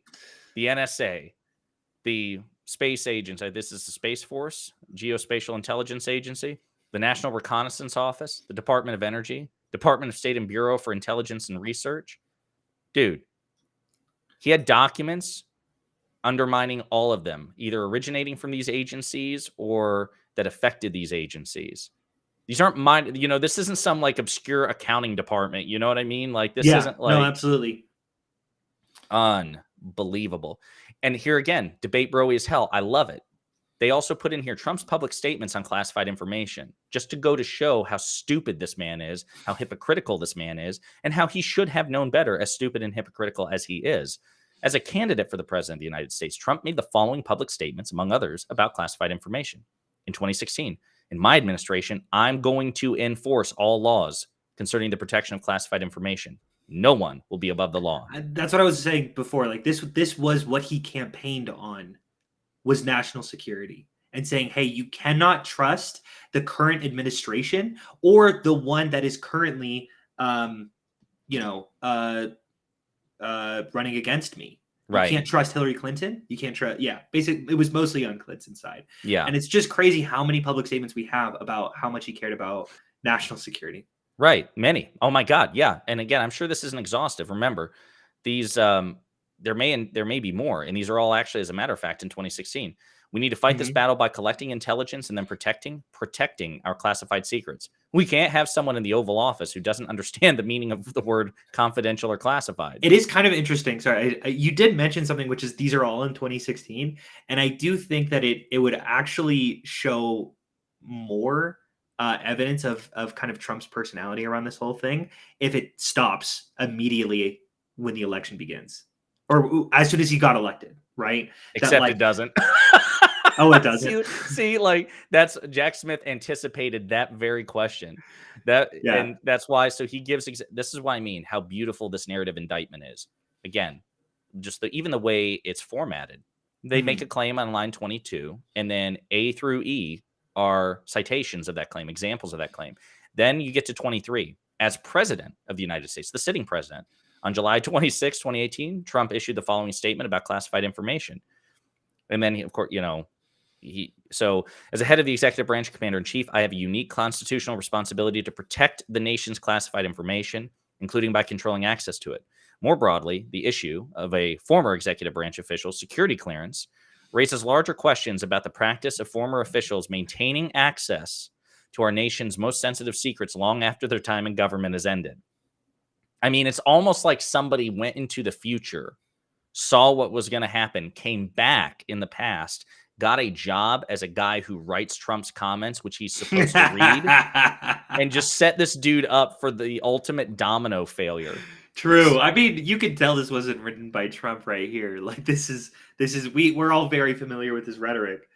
the NSA, the Space Agency. This is the Space Force, Geospatial Intelligence Agency, the National Reconnaissance Office, the Department of Energy, Department of State and Bureau for Intelligence and Research. Dude, he had documents undermining all of them, either originating from these agencies or that affected these agencies. These aren't mine. This isn't some like obscure accounting department. You know what I mean? Like this isn't like. No, absolutely. Unbelievable. And here again, debate bro as hell. I love it. They also put in here Trump's public statements on classified information, just to go to show how stupid this man is, how hypocritical this man is, and how he should have known better, as stupid and hypocritical as he is. As a candidate for the president of the United States, Trump made the following public statements, among others, about classified information. In 2016, in my administration, I'm going to enforce all laws concerning the protection of classified information. No one will be above the law. That's what I was saying before. Like this was what he campaigned on. Was national security and saying, hey, you cannot trust the current administration or the one that is currently, running against me. Right. You can't trust Hillary Clinton. You can't trust. Yeah. Basically, it was mostly on Clinton's side. Yeah. And it's just crazy how many public statements we have about how much he cared about national security. Right. Many. Oh my God. Yeah. And again, I'm sure this isn't exhaustive. Remember, these, there may be more, and these are all actually, as a matter of fact, in 2016. We need to fight this battle by collecting intelligence and then protecting our classified secrets. We can't have someone in the Oval Office who doesn't understand the meaning of the word confidential or classified. It is kind of interesting. Sorry, you did mention something, which is these are all in 2016, and I do think that it would actually show more evidence of kind of Trump's personality around this whole thing if it stops immediately when the election begins, or as soon as he got elected, right? Except it doesn't. Oh, it doesn't. See, like that's Jack Smith anticipated that very question. And that's why. So he gives. This is why I mean how beautiful this narrative indictment is. Again, just even the way it's formatted. They make a claim on line 22, and then A through E are citations of that claim, examples of that claim. Then you get to 23. As president of the United States, the sitting president, on July 26, 2018, Trump issued the following statement about classified information. And then, of course, so as a head of the executive branch, commander in chief, I have a unique constitutional responsibility to protect the nation's classified information, including by controlling access to it. More broadly, the issue of a former executive branch official's security clearance raises larger questions about the practice of former officials maintaining access to our nation's most sensitive secrets long after their time in government has ended. I mean, it's almost like somebody went into the future, saw what was going to happen, came back in the past, got a job as a guy who writes Trump's comments, which he's supposed to read, and just set this dude up for the ultimate domino failure. True. I mean, you could tell this wasn't written by Trump right here. Like we're all very familiar with his rhetoric.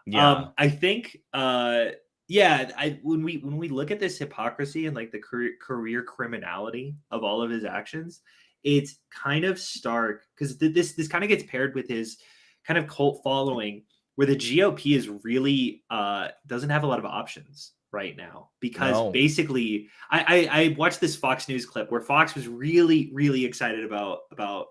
Yeah. I think when we look at this hypocrisy and like the career criminality of all of his actions, it's kind of stark because this kind of gets paired with his kind of cult following, where the GOP is really doesn't have a lot of options right now, because basically I watched this Fox News clip where Fox was really, really excited about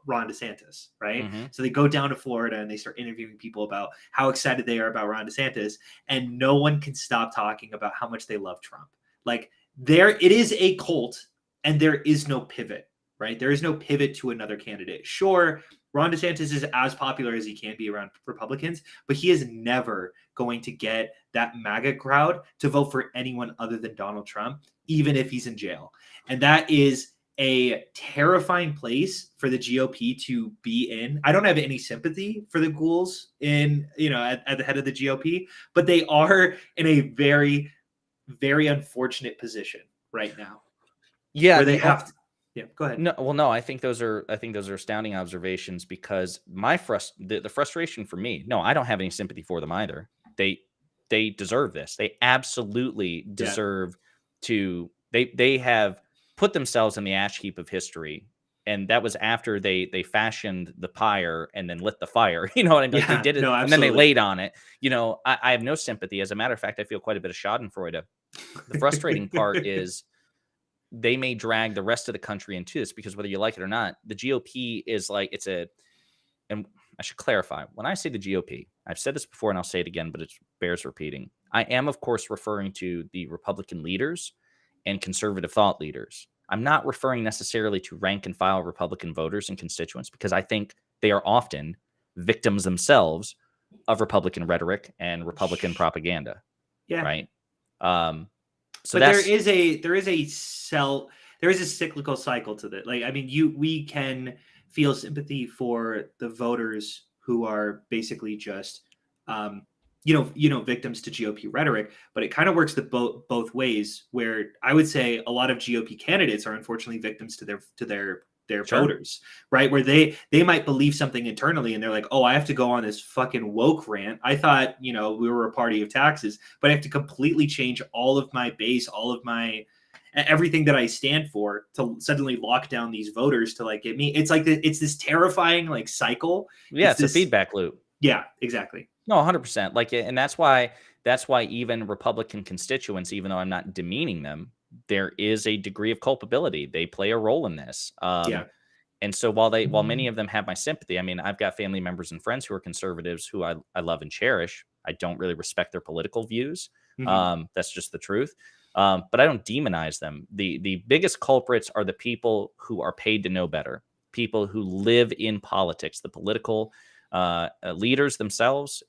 Ron DeSantis, right? So they go down to Florida and they start interviewing people about how excited they are about Ron DeSantis, and no one can stop talking about how much they love Trump. Like it is a cult and there is no pivot, right? There is no pivot to another candidate. Sure, Ron DeSantis is as popular as he can be around Republicans, but he is never going to get that MAGA crowd to vote for anyone other than Donald Trump, even if he's in jail. And that is a terrifying place for the GOP to be in. I don't have any sympathy for the ghouls at the head of the GOP, but they are in a very, very unfortunate position right now. Yeah, where they have to. Yeah, go ahead. No, I think those are astounding observations, because the frustration for me, I don't have any sympathy for them either. They deserve this. They absolutely deserve to. They have put themselves in the ash heap of history, and that was after they fashioned the pyre and then lit the fire. You know what I mean? Like they did it, and then they laid on it. I have no sympathy. As a matter of fact, I feel quite a bit of Schadenfreude. The frustrating part is, they may drag the rest of the country into this, because whether you like it or not, the GOP is like, and I should clarify, when I say the GOP, I've said this before and I'll say it again, but it bears repeating. I am, of course, referring to the Republican leaders and conservative thought leaders. I'm not referring necessarily to rank and file Republican voters and constituents, because I think they are often victims themselves of Republican rhetoric and Republican propaganda. Yeah. Right. So but there is a cyclical cycle to that. Like, I mean, we can feel sympathy for the voters who are basically just, victims to GOP rhetoric, but it kind of works both ways, where I would say a lot of GOP candidates are unfortunately victims to their voters, right? Where they might believe something internally and they're like, oh, I have to go on this fucking woke rant. I thought, we were a party of taxes, but I have to completely change all of my base, all of my everything that I stand for, to suddenly lock down these voters to like get me. It's like it's this terrifying like cycle. Yeah, it's a feedback loop. Yeah, exactly. No, 100%. Like, and that's why even Republican constituents, even though I'm not demeaning them, there is a degree of culpability. They play a role in this. And so while many of them have my sympathy, I mean, I've got family members and friends who are conservatives who I love and cherish. I don't really respect their political views. That's just the truth. But I don't demonize them. The biggest culprits are the people who are paid to know better, people who live in politics, the political leaders themselves,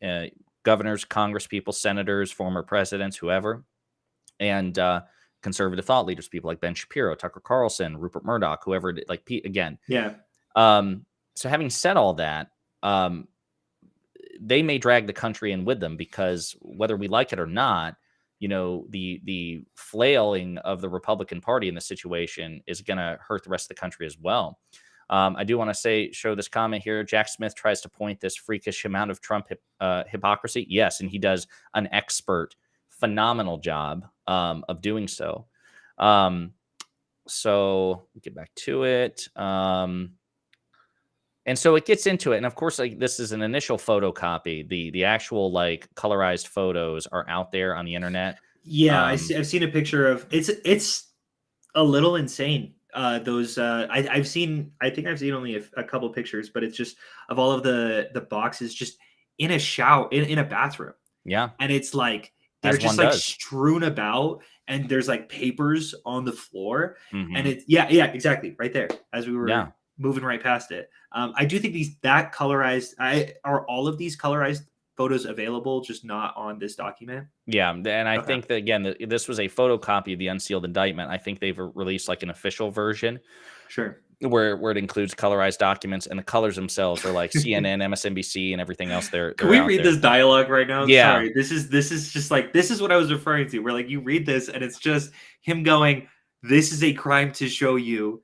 governors, congresspeople, senators, former presidents, whoever, and conservative thought leaders, people like Ben Shapiro, Tucker Carlson, Rupert Murdoch, whoever, like, again. Yeah. So having said all that, they may drag the country in with them, because whether we like it or not, the flailing of the Republican Party in this situation is going to hurt the rest of the country as well. I do want to show this comment here. Jack Smith tries to point this freakish amount of Trump hypocrisy. Yes, and he does an phenomenal job of doing so. So we'll get back to it. And so it gets into it. And of course, like, this is an initial photocopy. The actual like colorized photos are out there on the internet. Yeah, I've seen a picture of it's a little insane. I think I've seen only a couple pictures, but it's just of all of the boxes just in a shower in a bathroom. Yeah. And it's like they're just like strewn about, and there's like papers on the floor. Mm-hmm. And it's exactly right there as we were moving right past it. I do think are all of these colorized photos available, just not on this document. Yeah, and I think that, again, this was a photocopy of the unsealed indictment. I think they've released like an official version, sure, where it includes colorized documents, and the colors themselves are like CNN, MSNBC, and everything else. Can we read this dialogue right now? Yeah, sorry. This is just like, this is what I was referring to. Where like you read this and it's just him going, "This is a crime to show you."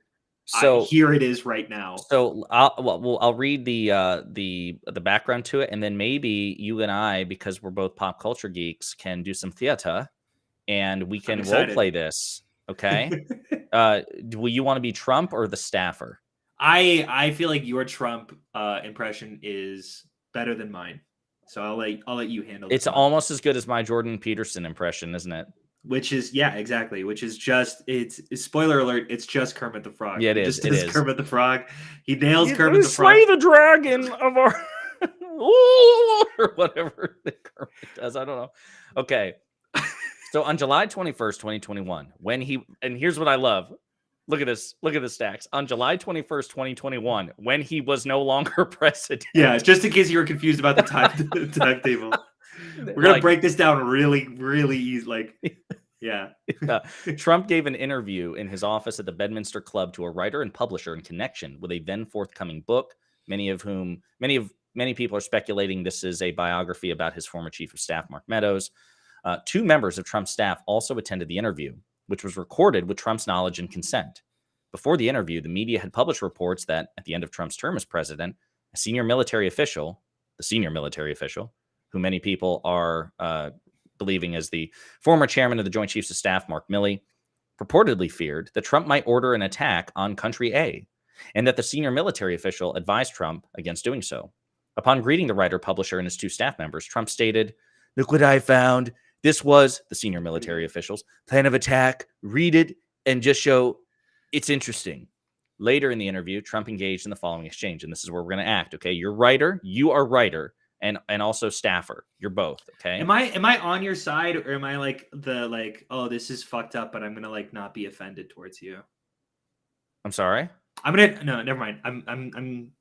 So here it is right now. So I'll read the background to it, and then maybe you and I, because we're both pop culture geeks, can do some theater, and we can role play this. Okay. Will you want to be Trump or the staffer? I feel like your Trump impression is better than mine, so I'll let you handle it. It's almost as good as my Jordan Peterson impression, isn't it? Which is exactly. Which is just it's spoiler alert. It's just Kermit the Frog. Yeah, it is. It is Kermit the Frog. He nails Kermit the Frog. Slay the dragon of our or whatever Kermit does. I don't know. Okay. So on July 21st, 2021, and here's what I love. Look at this. Look at the stacks. On July 21st, 2021, when he was no longer president. Yeah, just in case you were confused about the timetable. We're going to break this down really, really easy. Trump gave an interview in his office at the Bedminster Club to a writer and publisher in connection with a then forthcoming book. Many people are speculating this is a biography about his former chief of staff, Mark Meadows. Two members of Trump's staff also attended the interview, which was recorded with Trump's knowledge and consent. Before the interview, the media had published reports that at the end of Trump's term as president, the senior military official, who many people are believing as the former chairman of the Joint Chiefs of Staff, Mark Milley, purportedly feared that Trump might order an attack on country A, and that the senior military official advised Trump against doing so. Upon greeting the writer, publisher, and his two staff members, Trump stated, "Look what I found. This was," the senior military official's, "plan of attack. Read it and just show it's interesting." Later in the interview, Trump engaged in the following exchange, and this is where we're going to act, okay? You're writer, you are writer, and also staffer. You're both, okay? Am I on your side, or am I oh, this is fucked up, but I'm going to not be offended towards you? I'm sorry? No, never mind. I'm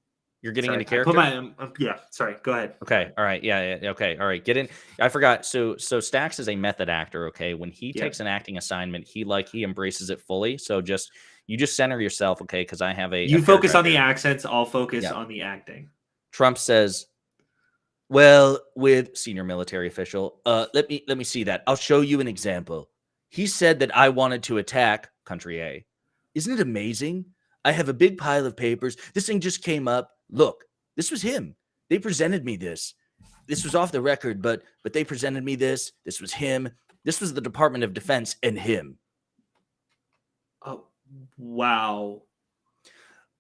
You're getting sorry, into character? Yeah, sorry. Go ahead. Okay. All right. Yeah. Okay. All right. Get in. I forgot. So Stacks is a method actor. Okay. When he takes an acting assignment, he embraces it fully. So you just center yourself. Okay. Cause I have you focus on the accents. I'll focus on the acting. Trump says, "Well, with senior military official, let me see that. I'll show you an example. He said that I wanted to attack country A. Isn't it amazing? I have a big pile of papers. This thing just came up. Look, this was him. They presented me this. This was off the record, but they presented me this. This was him. This was the Department of Defense and him." Oh, wow.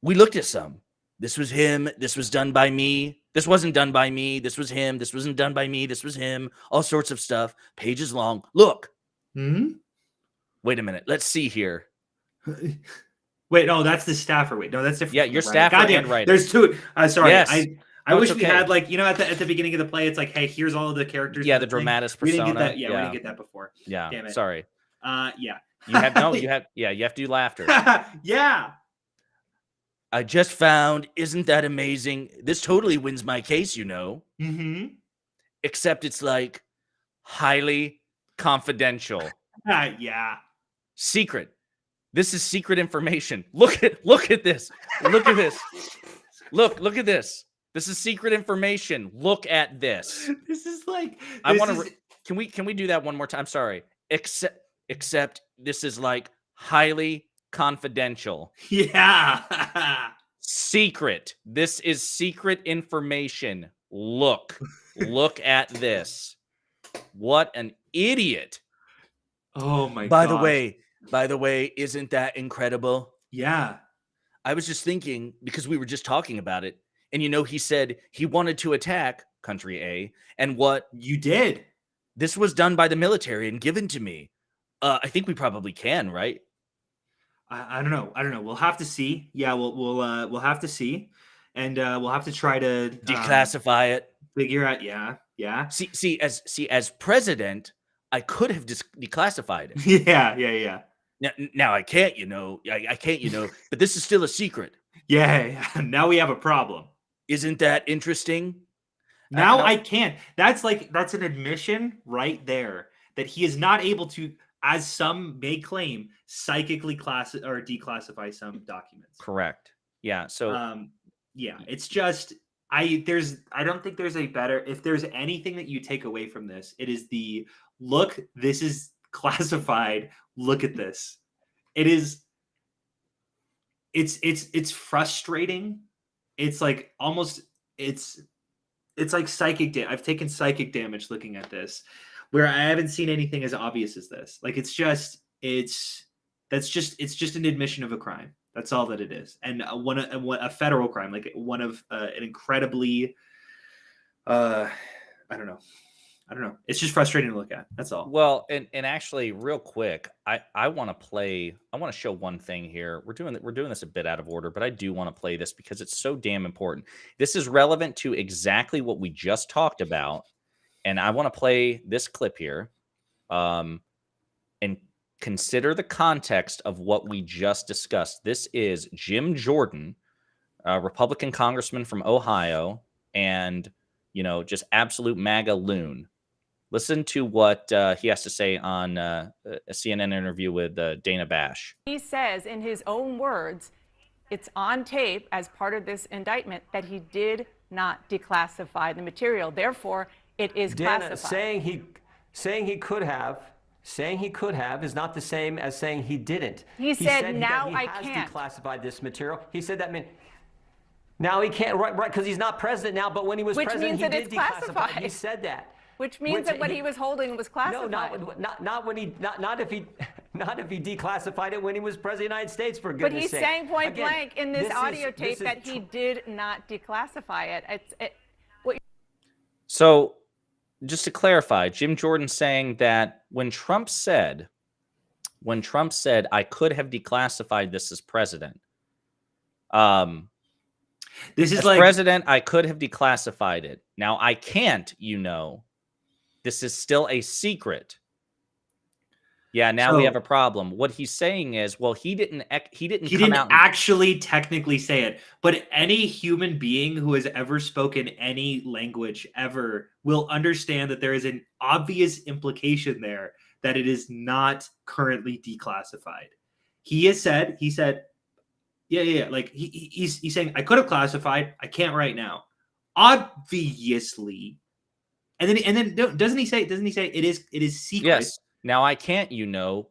"We looked at some. This was him. This was done by me. This wasn't done by me. This was him. This wasn't done by me. This was him. All sorts of stuff. Pages long. Look." Wait a minute. Let's see here. Wait, no, that's the staffer. Wait, no, that's different. Yeah, your staffer and writer. There's two. Sorry, yes. I wish we had at the beginning of the play, it's like, hey, here's all of the characters. Yeah, the dramatis persona. We didn't get that. Yeah, we didn't get that before. Yeah, damn it. Sorry. Yeah. You have to do laughter. Yeah. "I just found, isn't that amazing? This totally wins my case, you know. Mm-hmm. Except it's highly confidential. Yeah. Secret. This is secret information. Look at this. Look at this. Look at this. This is secret information. Look at this." This is Can we do that one more time? Sorry. Except this is like highly confidential. Yeah. Secret. This is secret information. Look at this. What an idiot. Oh my By gosh. the way, isn't that incredible? Yeah. I was just thinking because we were just talking about it. And he said he wanted to attack country A, and what You did. this was done by the military and given to me. I think we probably can, right? I don't know. I don't know. We'll have to see. Yeah, we'll have to see, and we'll have to try to Declassify it. figure out. Yeah. As president, I could have declassified it. Yeah. Now I can't, I can't, but this is still a secret. Yeah. Now we have a problem. Isn't that interesting? Now I can't. That's an admission right there that he is not able to, as some may claim, psychically declassify some documents. Correct. Yeah. So yeah, it's just I don't think there's a better, if there's anything that you take away from this, it is the look, this is classified. Look at this. It's frustrating. It's like almost it's like psychic I've taken psychic damage looking at this, where I haven't seen anything as obvious as this. Like it's just an admission of a crime. That's all that it is, and a federal crime, like one of an incredibly, I don't know. It's just frustrating to look at. That's all. well, and actually, real quick, I want to show one thing here. We're doing this a bit out of order, but I do want to play this because it's so damn important. This is relevant to exactly what we just talked about, and I want to play this clip here, and consider the context of what we just discussed. This is Jim Jordan, a Republican congressman from Ohio, and just absolute MAGA loon. Listen to what he has to say on a CNN interview with Dana Bash. He says in his own words, it's on tape as part of this indictment that he did not declassify the material. Therefore, it is Dana, classified. saying he could have is not the same as saying he didn't. He said, now that I he has can't. declassified this material. He said that now he can't, right, because he's not president now, but when he was Which president, means he that did it's declassify. classified. He said that. Which means that what he was holding was classified. No, not if he declassified it when he was president of the United States, for But goodness he's sake. saying point Again, blank in this audio tape is that he did not declassify it. So, just to clarify, Jim Jordan saying that when Trump said, I could have declassified this as president. This is As like president, I could have declassified it. Now I can't, This is still a secret. Yeah, now we have a problem. What he's saying is, well, he didn't actually technically say it, but any human being who has ever spoken any language ever will understand that there is an obvious implication there that it is not currently declassified. He said, yeah. Like he's saying, I could have classified, I can't right now. Obviously. And then doesn't he say it is secret? Yes. Now I can't,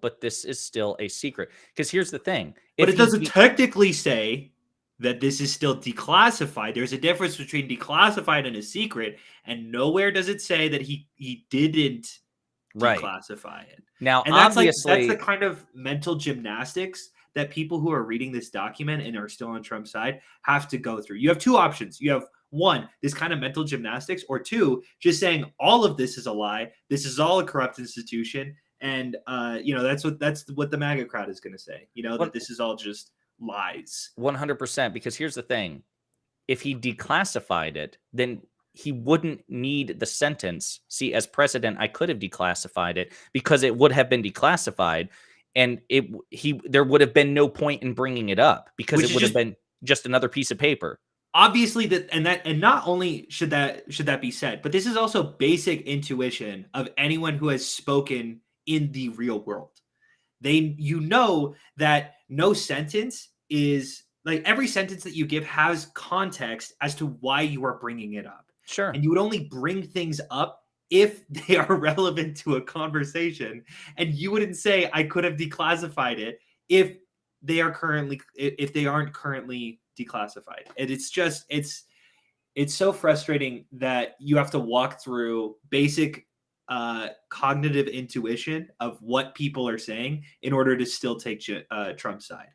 but this is still a secret. Because here's the thing. But it doesn't technically say that this is still declassified. There's a difference between declassified and a secret, and nowhere does it say that he didn't declassify it. Now, and that's the kind of mental gymnastics that people who are reading this document and are still on Trump's side have to go through. You have two options. You have one, this kind of mental gymnastics, or two, just saying all of this is a lie. This is all a corrupt institution. And, that's what the MAGA crowd is going to say, that this is all just lies. 100%. Because here's the thing. If he declassified it, then he wouldn't need the sentence. See, as president, I could have declassified it because it would have been declassified. And there would have been no point in bringing it up because it would have been just another piece of paper. Obviously, and not only should that be said, but this is also basic intuition of anyone who has spoken in the real world. That no sentence is like every sentence that you give has context as to why you are bringing it up. Sure. And you would only bring things up if they are relevant to a conversation, and you wouldn't say I could have declassified it if they aren't currently declassified. And it's so frustrating that you have to walk through basic cognitive intuition of what people are saying in order to still take Trump's side.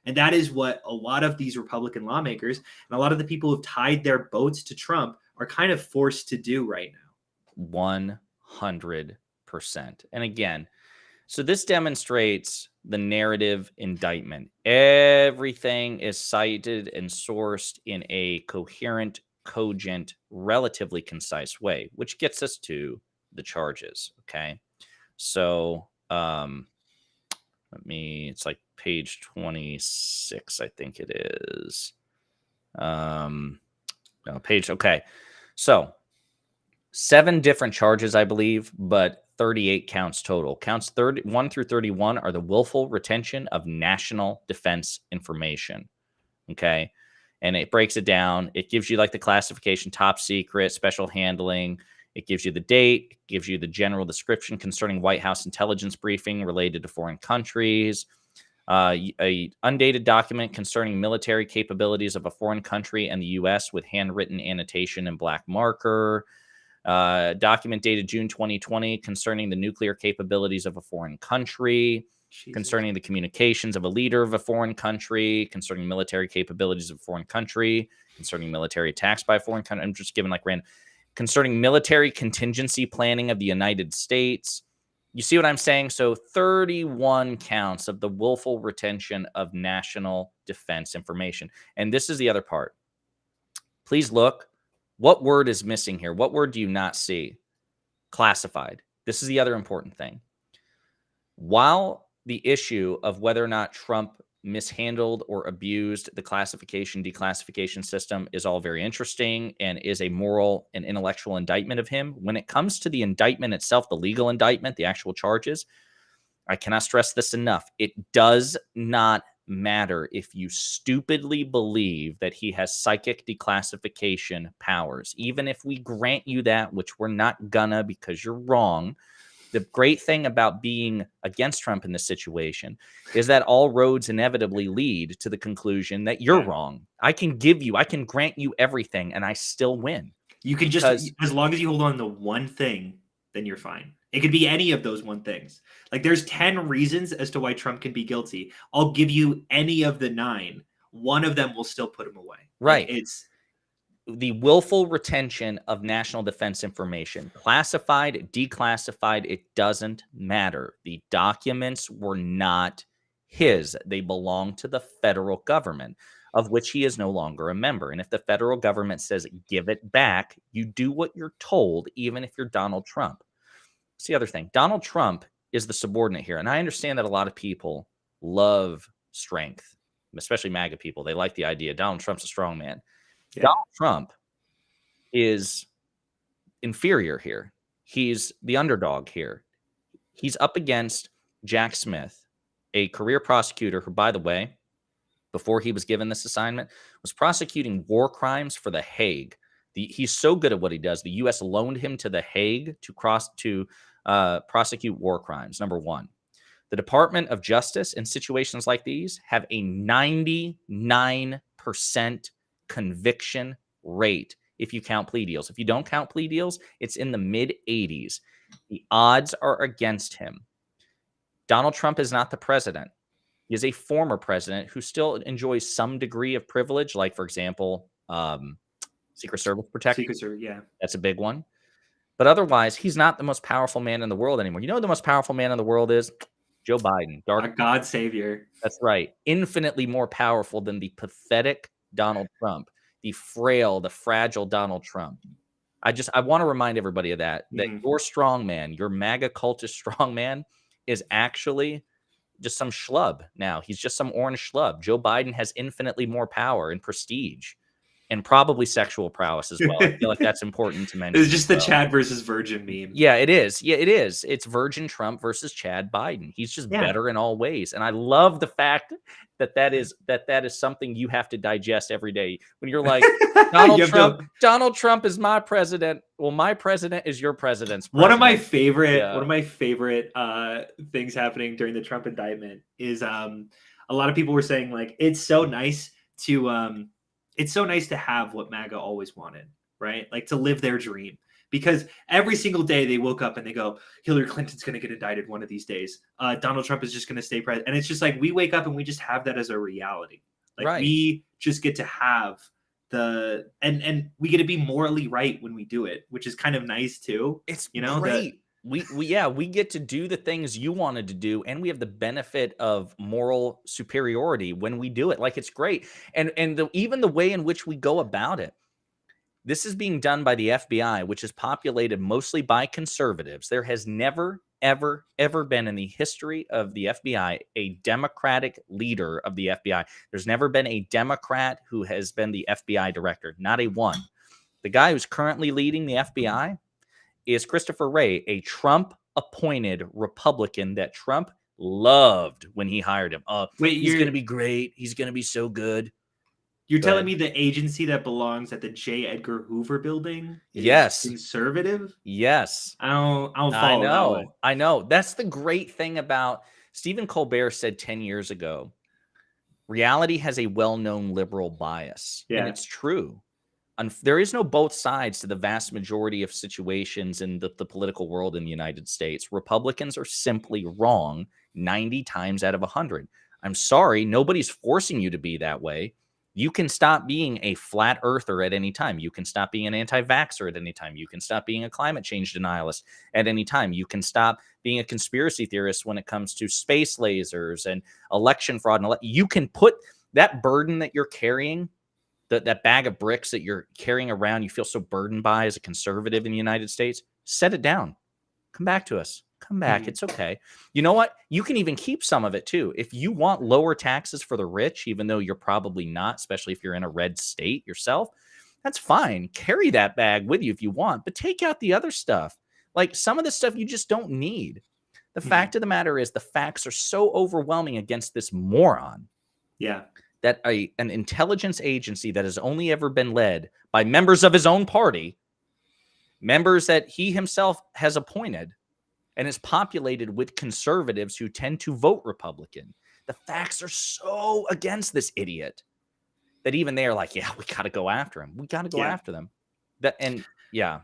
And that is what a lot of these Republican lawmakers and a lot of the people who've tied their boats to Trump are kind of forced to do right now. 100%. And again, so this demonstrates the narrative indictment. Everything is cited and sourced in a coherent, cogent, relatively concise way, which gets us to the charges. Okay. So, it's like page 26, I think it is. Okay. So 7 different charges, I believe, but 38 counts total. Counts 31 through 31 are the willful retention of national defense information. Okay. And it breaks it down. It gives you like the classification, top secret, special handling. It gives you the date. It gives you the general description concerning White House intelligence briefing related to foreign countries. A undated document concerning military capabilities of a foreign country and the U.S. with handwritten annotation and black marker. Document dated June 2020 concerning the nuclear capabilities of a foreign country. Jesus. Concerning the communications of a leader of a foreign country, concerning military capabilities of a foreign country, concerning military attacks by a foreign country. I'm just giving like random. Concerning military contingency planning of the United States. You see what I'm saying? So 31 counts of the willful retention of national defense information. And this is the other part. Please look. What word is missing here? What word do you not see? Classified. This is the other important thing. While the issue of whether or not Trump mishandled or abused the classification, declassification system is all very interesting and is a moral and intellectual indictment of him, when it comes to the indictment itself, the legal indictment, the actual charges, I cannot stress this enough. It does not matter if you stupidly believe that he has psychic declassification powers. Even if we grant you that, which we're not gonna because you're wrong. The great thing about being against Trump in this situation is that all roads inevitably lead to the conclusion that you're wrong. I can grant you everything and I still win. You can just, as long as you hold on to one thing, then you're fine. It could be any of those one things. Like there's 10 reasons as to why Trump can be guilty. I'll give you any of the 9. One of them will still put him away. Right. Like it's the willful retention of national defense information, classified, declassified, it doesn't matter. The documents were not his. They belong to the federal government, of which he is no longer a member. And if the federal government says, give it back, you do what you're told, even if you're Donald Trump. That's the other thing. Donald Trump is the subordinate here. And I understand that a lot of people love strength, especially MAGA people. They like the idea Donald Trump's a strong man. Yeah. Donald Trump is inferior here. He's the underdog here. He's up against Jack Smith, a career prosecutor who, by the way, before he was given this assignment, was prosecuting war crimes for The Hague. He's so good at what he does. The U.S. loaned him to The Hague to prosecute war crimes. Number one, the Department of Justice in situations like these have a 99% conviction rate if you count plea deals. If you don't count plea deals, it's in the mid-80s. The odds are against him. Donald Trump is not the president. He is a former president who still enjoys some degree of privilege, like, for example, Secret Service protection. Secret Service, yeah. That's a big one. But otherwise, he's not the most powerful man in the world anymore. You know who the most powerful man in the world is? Joe Biden. Our God savior. That's right. Infinitely more powerful than the pathetic Donald Trump, the frail, the fragile Donald Trump. I want to remind everybody of that your strong man, your MAGA cultist strong man is actually just some schlub now. He's just some orange schlub. Joe Biden has infinitely more power and prestige. and probably sexual prowess as well. I feel like that's important to mention. It's just the Chad versus Virgin meme. Yeah, it is. Yeah, it is. It's Virgin Trump versus Chad Biden. He's just Yeah. better in all ways. And I love the fact that is something you have to digest every day. When you're like, Donald Trump is my president. Well, my president is your president's president. One of my favorite things happening during the Trump indictment is a lot of people were saying, like, it's so nice to have what MAGA always wanted, right? Like, to live their dream. Because every single day they woke up and they go, Hillary Clinton's going to get indicted one of these days. Donald Trump is just going to stay president. And it's just like, we wake up and we just have that as a reality. Like, Right. We just get to have and we get to be morally right when we do it, which is kind of nice too. It's great. We get to do the things you wanted to do, and we have the benefit of moral superiority when we do it. Like, it's great. And even the way in which we go about it. This is being done by the FBI, which is populated mostly by conservatives. There has never, ever, ever been in the history of the FBI a Democratic leader of the FBI. There's never been a Democrat who has been the FBI director, not a one. The guy who's currently leading the FBI is Christopher Wray, a Trump-appointed Republican that Trump loved when he hired him. He's going to be great. He's going to be so good. You're telling me the agency that belongs at the J. Edgar Hoover building is Yes. conservative? Yes. I don't follow that one. I know. That's the great thing about Stephen Colbert said 10 years ago, reality has a well-known liberal bias. Yeah. And it's true. There is no both sides to the vast majority of situations in the political world in the United States. Republicans are simply wrong 90 times out of 100. I'm sorry. Nobody's forcing you to be that way. You can stop being a flat earther at any time. You can stop being an anti-vaxxer at any time. You can stop being a climate change denialist at any time. You can stop being a conspiracy theorist when it comes to space lasers and election fraud. You can put that burden that you're carrying, that bag of bricks that you're carrying around, you feel so burdened by as a conservative in the United States, set it down. Come back to us. Come back. It's okay. You know what? You can even keep some of it too. If you want lower taxes for the rich, even though you're probably not, especially if you're in a red state yourself, that's fine. Carry that bag with you if you want, but take out the other stuff. Like, some of the stuff you just don't need. The fact of the matter is, the facts are so overwhelming against this moron. Yeah. That an intelligence agency that has only ever been led by members of his own party, members that he himself has appointed, and is populated with conservatives who tend to vote Republican. The facts are so against this idiot that even they're like, yeah, we got to go after him. We got to go after them. Yeah,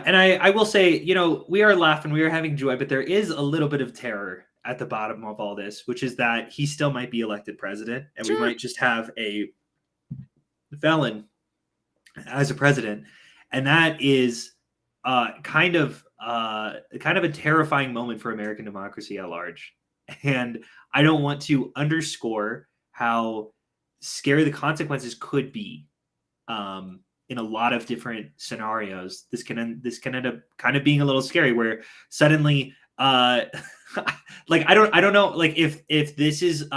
and I will say, we are laughing, we are having joy, but there is a little bit of terror at the bottom of all this, which is that he still might be elected president, and we might just have a felon as a president, and that is kind of a terrifying moment for American democracy at large. And I don't want to underscore how scary the consequences could be in a lot of different scenarios. This can end up kind of being a little scary, where suddenly like, I don't know, like, if this is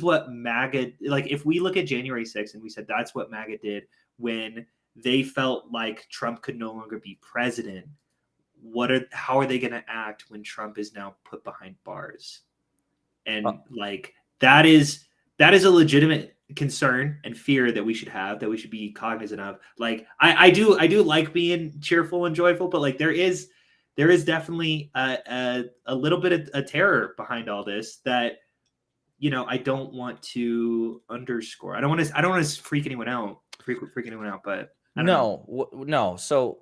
what MAGA, like, if we look at January 6th and we said that's what MAGA did when they felt like Trump could no longer be president, how are they going to act when Trump is now put behind bars? And like, that is a legitimate concern and fear that we should have, that we should be cognizant of. Like, I do like being cheerful and joyful, but like, there is definitely a little bit of a terror behind all this that, I don't want to underscore. I don't want to freak anyone out, but no. So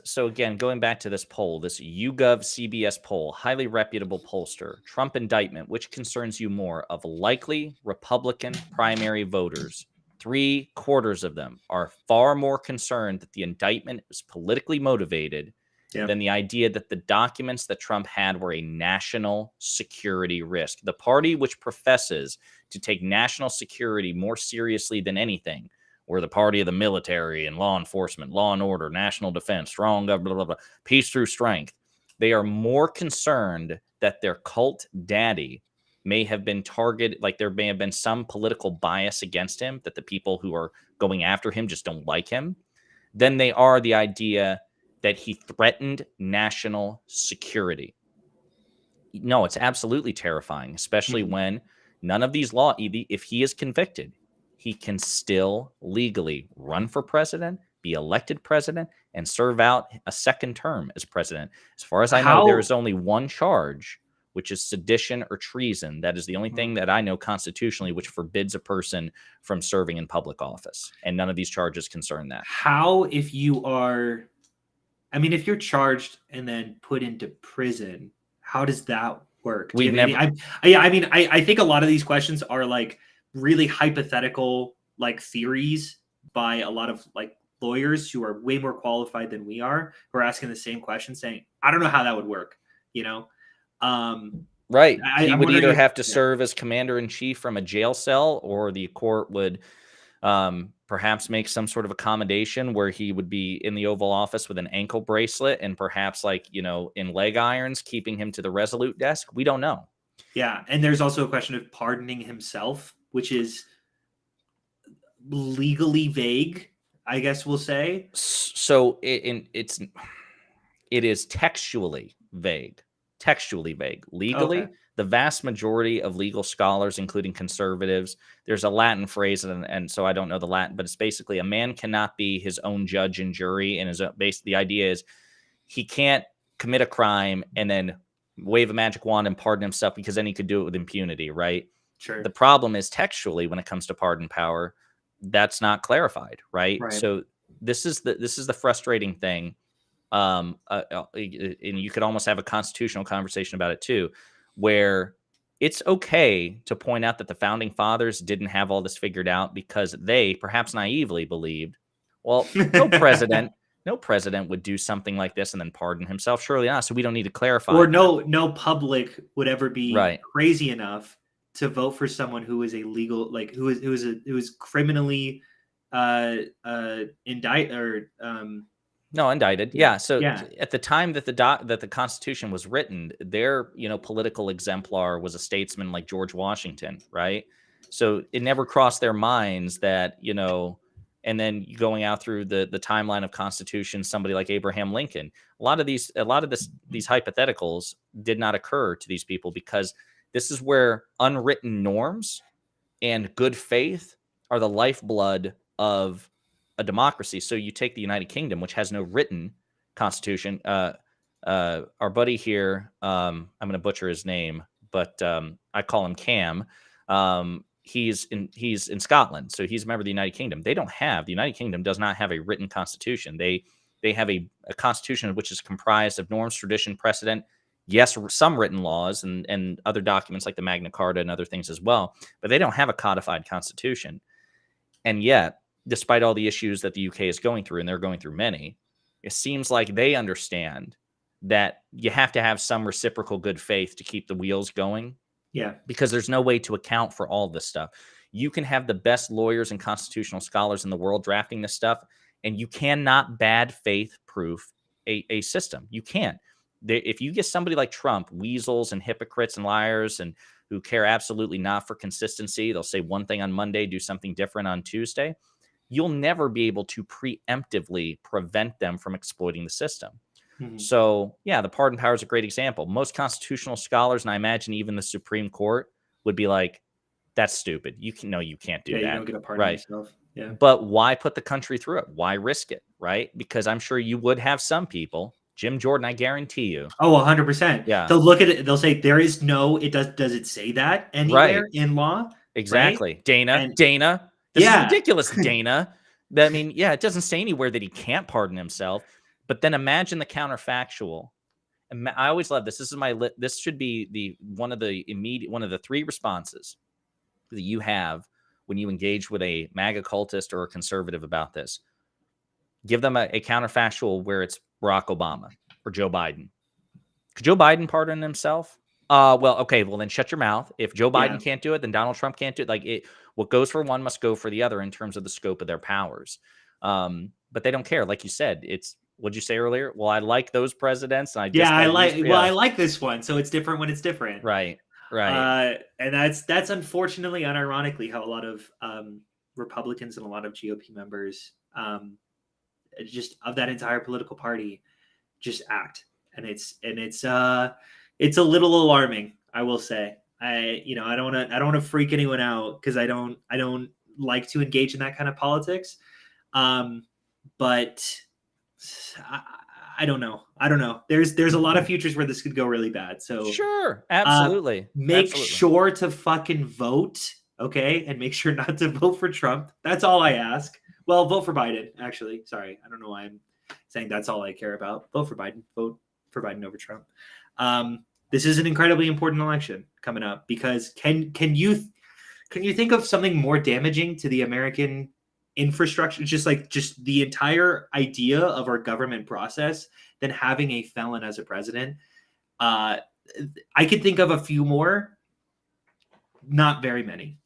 So again, going back to this poll, this YouGov CBS poll, highly reputable pollster, Trump indictment, which concerns you more, of likely Republican primary voters? 3/4 of them are far more concerned that the indictment was politically motivated than the idea that the documents that Trump had were a national security risk. The party which professes to take national security more seriously than anything, we're the party of the military and law enforcement, law and order, national defense, strong government, blah, blah, blah, peace through strength. They are more concerned that their cult daddy may have been targeted, like there may have been some political bias against him, that the people who are going after him just don't like him, than they are the idea that he threatened national security. No, it's absolutely terrifying, especially when none of these if he is convicted, he can still legally run for president, be elected president, and serve out a second term as president. As far as I know, there is only one charge, which is sedition or treason. That is the only thing that I know constitutionally which forbids a person from serving in public office. And none of these charges concern that. How, if you are, I mean, if you're charged and then put into prison, how does that work? We've never. I think a lot of these questions are like really hypothetical, like theories by a lot of like lawyers who are way more qualified than we are, who are asking the same question, saying, I don't know how that would work, you know? Right. He I'm would either wondering have to serve as commander in chief from a jail cell, or the court would perhaps make some sort of accommodation where he would be in the Oval Office with an ankle bracelet and perhaps, like, you know, in leg irons, keeping him to the Resolute desk. We don't know. Yeah. And there's also a question of pardoning himself, which is legally vague, I guess we'll say. So it is textually vague. Legally, Okay. the vast majority of legal scholars, including conservatives, there's a Latin phrase, and so I don't know the Latin, but it's basically a man cannot be his own judge and jury. And the idea is he can't commit a crime and then wave a magic wand and pardon himself, because then he could do it with impunity, right? Sure. The problem is textually, when it comes to pardon power, that's not clarified, right? So this is the frustrating thing. And you could almost have a constitutional conversation about it too, where it's okay to point out that the founding fathers didn't have all this figured out, because they perhaps naively believed, well, no president would do something like this and then pardon himself. Surely not. So we don't need to clarify. Or no public would ever be Right. crazy enough to vote for someone who is a legal, like who is criminally indicted. Yeah. So Yeah. at the time that the Constitution was written, their, you know, political exemplar was a statesman like George Washington, right? So it never crossed their minds that, you know, and then going out through the timeline of Constitution, somebody like Abraham Lincoln. A lot of these hypotheticals did not occur to these people, because this is where unwritten norms and good faith are the lifeblood of a democracy. So you take the United Kingdom, which has no written constitution. Our buddy here, I'm going to butcher his name, but I call him Cam. He's in Scotland, so he's a member of the United Kingdom. The United Kingdom does not have a written constitution. They have a constitution which is comprised of norms, tradition, precedent. Yes, some written laws and other documents like the Magna Carta and other things as well, but they don't have a codified constitution. And yet, despite all the issues that the UK is going through, and they're going through many, it seems like they understand that you have to have some reciprocal good faith to keep the wheels going. Yeah. Because there's no way to account for all this stuff. You can have the best lawyers and constitutional scholars in the world drafting this stuff, and you cannot bad faith proof a system. You can't. If you get somebody like Trump, weasels and hypocrites and liars, and who care absolutely not for consistency, they'll say one thing on Monday, do something different on Tuesday. You'll never be able to preemptively prevent them from exploiting the system. Mm-hmm. So, yeah, the pardon power is a great example. Most constitutional scholars, and I imagine even the Supreme Court, would be like, that's stupid. You can't do that. You don't get a pardon yourself. Yeah. But why put the country through it? Why risk it? Right? Because I'm sure you would have some people, Jim Jordan, I guarantee you. Oh, 100%. Yeah. They'll look at it. They'll say, does it say that anywhere in law? Exactly. Right? Dana, this is ridiculous, Dana. I mean, yeah, it doesn't say anywhere that he can't pardon himself. But then imagine the counterfactual. I always love this. This should be one of the three responses that you have when you engage with a MAGA cultist or a conservative about this. Give them a counterfactual where it's Barack Obama or Joe Biden. Could Joe Biden pardon himself? Well, okay. Well, then shut your mouth. If Joe Biden can't do it, then Donald Trump can't do it. What goes for one must go for the other in terms of the scope of their powers. But they don't care. Like you said, what'd you say earlier? Well, I like those presidents. And I like this one. So it's different when it's different. Right. And that's unfortunately, unironically, how a lot of Republicans and a lot of GOP members, just of that entire political party, just act. And it's a little alarming, I will say. I don't want to freak anyone out, because I don't like to engage in that kind of politics. But I don't know. There's a lot of futures where this could go really bad. So sure, absolutely. Make sure to fucking vote, okay, and make sure not to vote for Trump. That's all I ask. Well, vote for Biden. Actually, sorry, I don't know why I'm saying that's all I care about. Vote for Biden. Vote for Biden over Trump. This is an incredibly important election coming up, because can you think of something more damaging to the American infrastructure, just the entire idea of our government process, than having a felon as a president? I could think of a few more, not very many.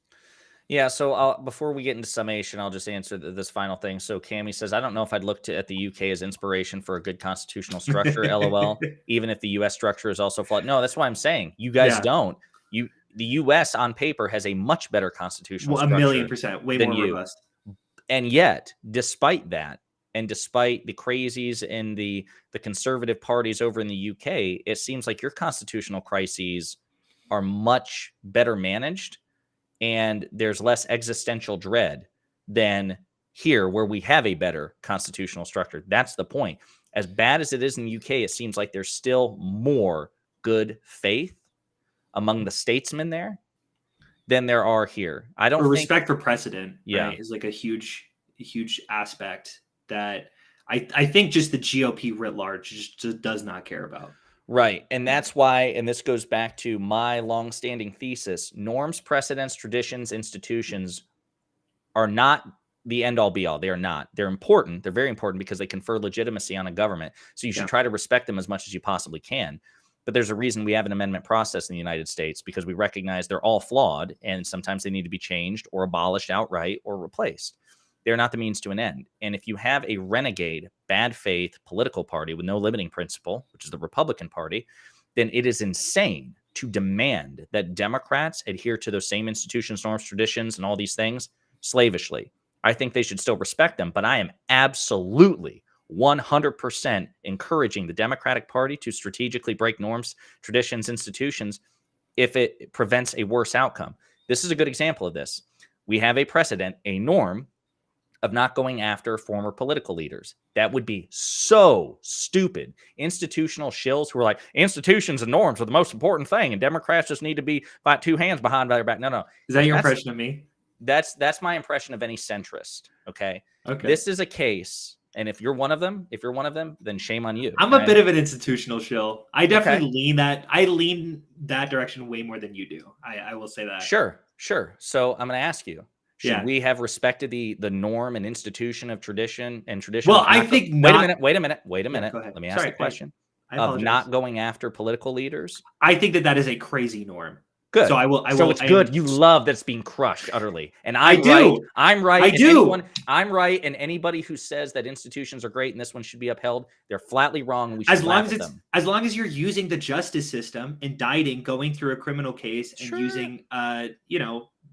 Yeah, so before we get into summation, I'll just answer this final thing. So Cammie says, I don't know if I'd look at the UK as inspiration for a good constitutional structure, LOL, even if the US structure is also flawed. No, that's why I'm saying. You guys don't. The US on paper has a much better constitutional structure. 1,000,000%, way more robust. And yet, despite that, and despite the crazies in the conservative parties over in the UK, it seems like your constitutional crises are much better managed, and there's less existential dread than here, where we have a better constitutional structure. That's the point. As bad as it is in the UK, it seems like there's still more good faith among the statesmen there than there are here. I don't think respect for precedent, right, is like a huge aspect that I think just the GOP writ large just does not care about. Right. And that's why, and this goes back to my longstanding thesis, norms, precedents, traditions, institutions are not the end all be all. They are not. They're important. They're very important because they confer legitimacy on a government. So you should try to respect them as much as you possibly can. But there's a reason we have an amendment process in the United States, because we recognize they're all flawed, and sometimes they need to be changed or abolished outright or replaced. They're not the means to an end. And if you have a renegade, bad faith political party with no limiting principle, which is the Republican Party, then it is insane to demand that Democrats adhere to those same institutions, norms, traditions, and all these things slavishly. I think they should still respect them, but I am absolutely 100% encouraging the Democratic Party to strategically break norms, traditions, institutions if it prevents a worse outcome. This is a good example of this. We have a precedent, a norm, of not going after former political leaders. That would be so stupid. Institutional shills who are like, institutions and norms are the most important thing, and Democrats just need to be like two hands behind their back. No. Is that your impression of me? That's my impression of any centrist. Okay. This is a case, and if you're one of them, then shame on you. I'm a bit of an institutional shill. I definitely lean that direction way more than you do. I will say that. Sure. So I'm going to ask you, should we have respected the norm and institution of tradition and tradition? Well, I think not. Wait a minute. Yeah, Let me ask the question of not going after political leaders. I think that is a crazy norm. Good. So I will. So it's good. You love that it's being crushed utterly, and I'm right. I do. I'm right, and anybody who says that institutions are great and this one should be upheld, they're flatly wrong. We should as long as you're using the justice system, indicting, going through a criminal case, and using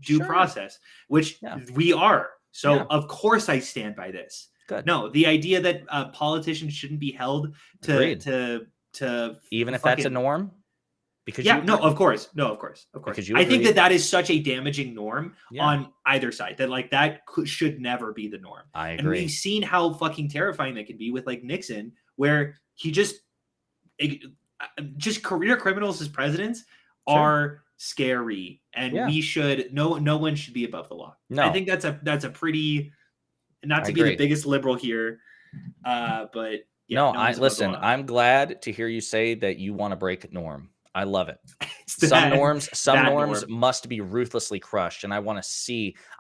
due process, which we are. So of course I stand by this. Good. No, the idea that politicians shouldn't be held to even if that's a norm. Because of course. I think that is such a damaging norm on either side, that should never be the norm. I agree. And we've seen how fucking terrifying that can be with Nixon, where he just career criminals as presidents are scary, and we should no one should be above the law. No. I think that's a pretty, not to be the biggest liberal here, but listen. I'm glad to hear you say that you want to break norm. I love it. Some norms must be ruthlessly crushed, and I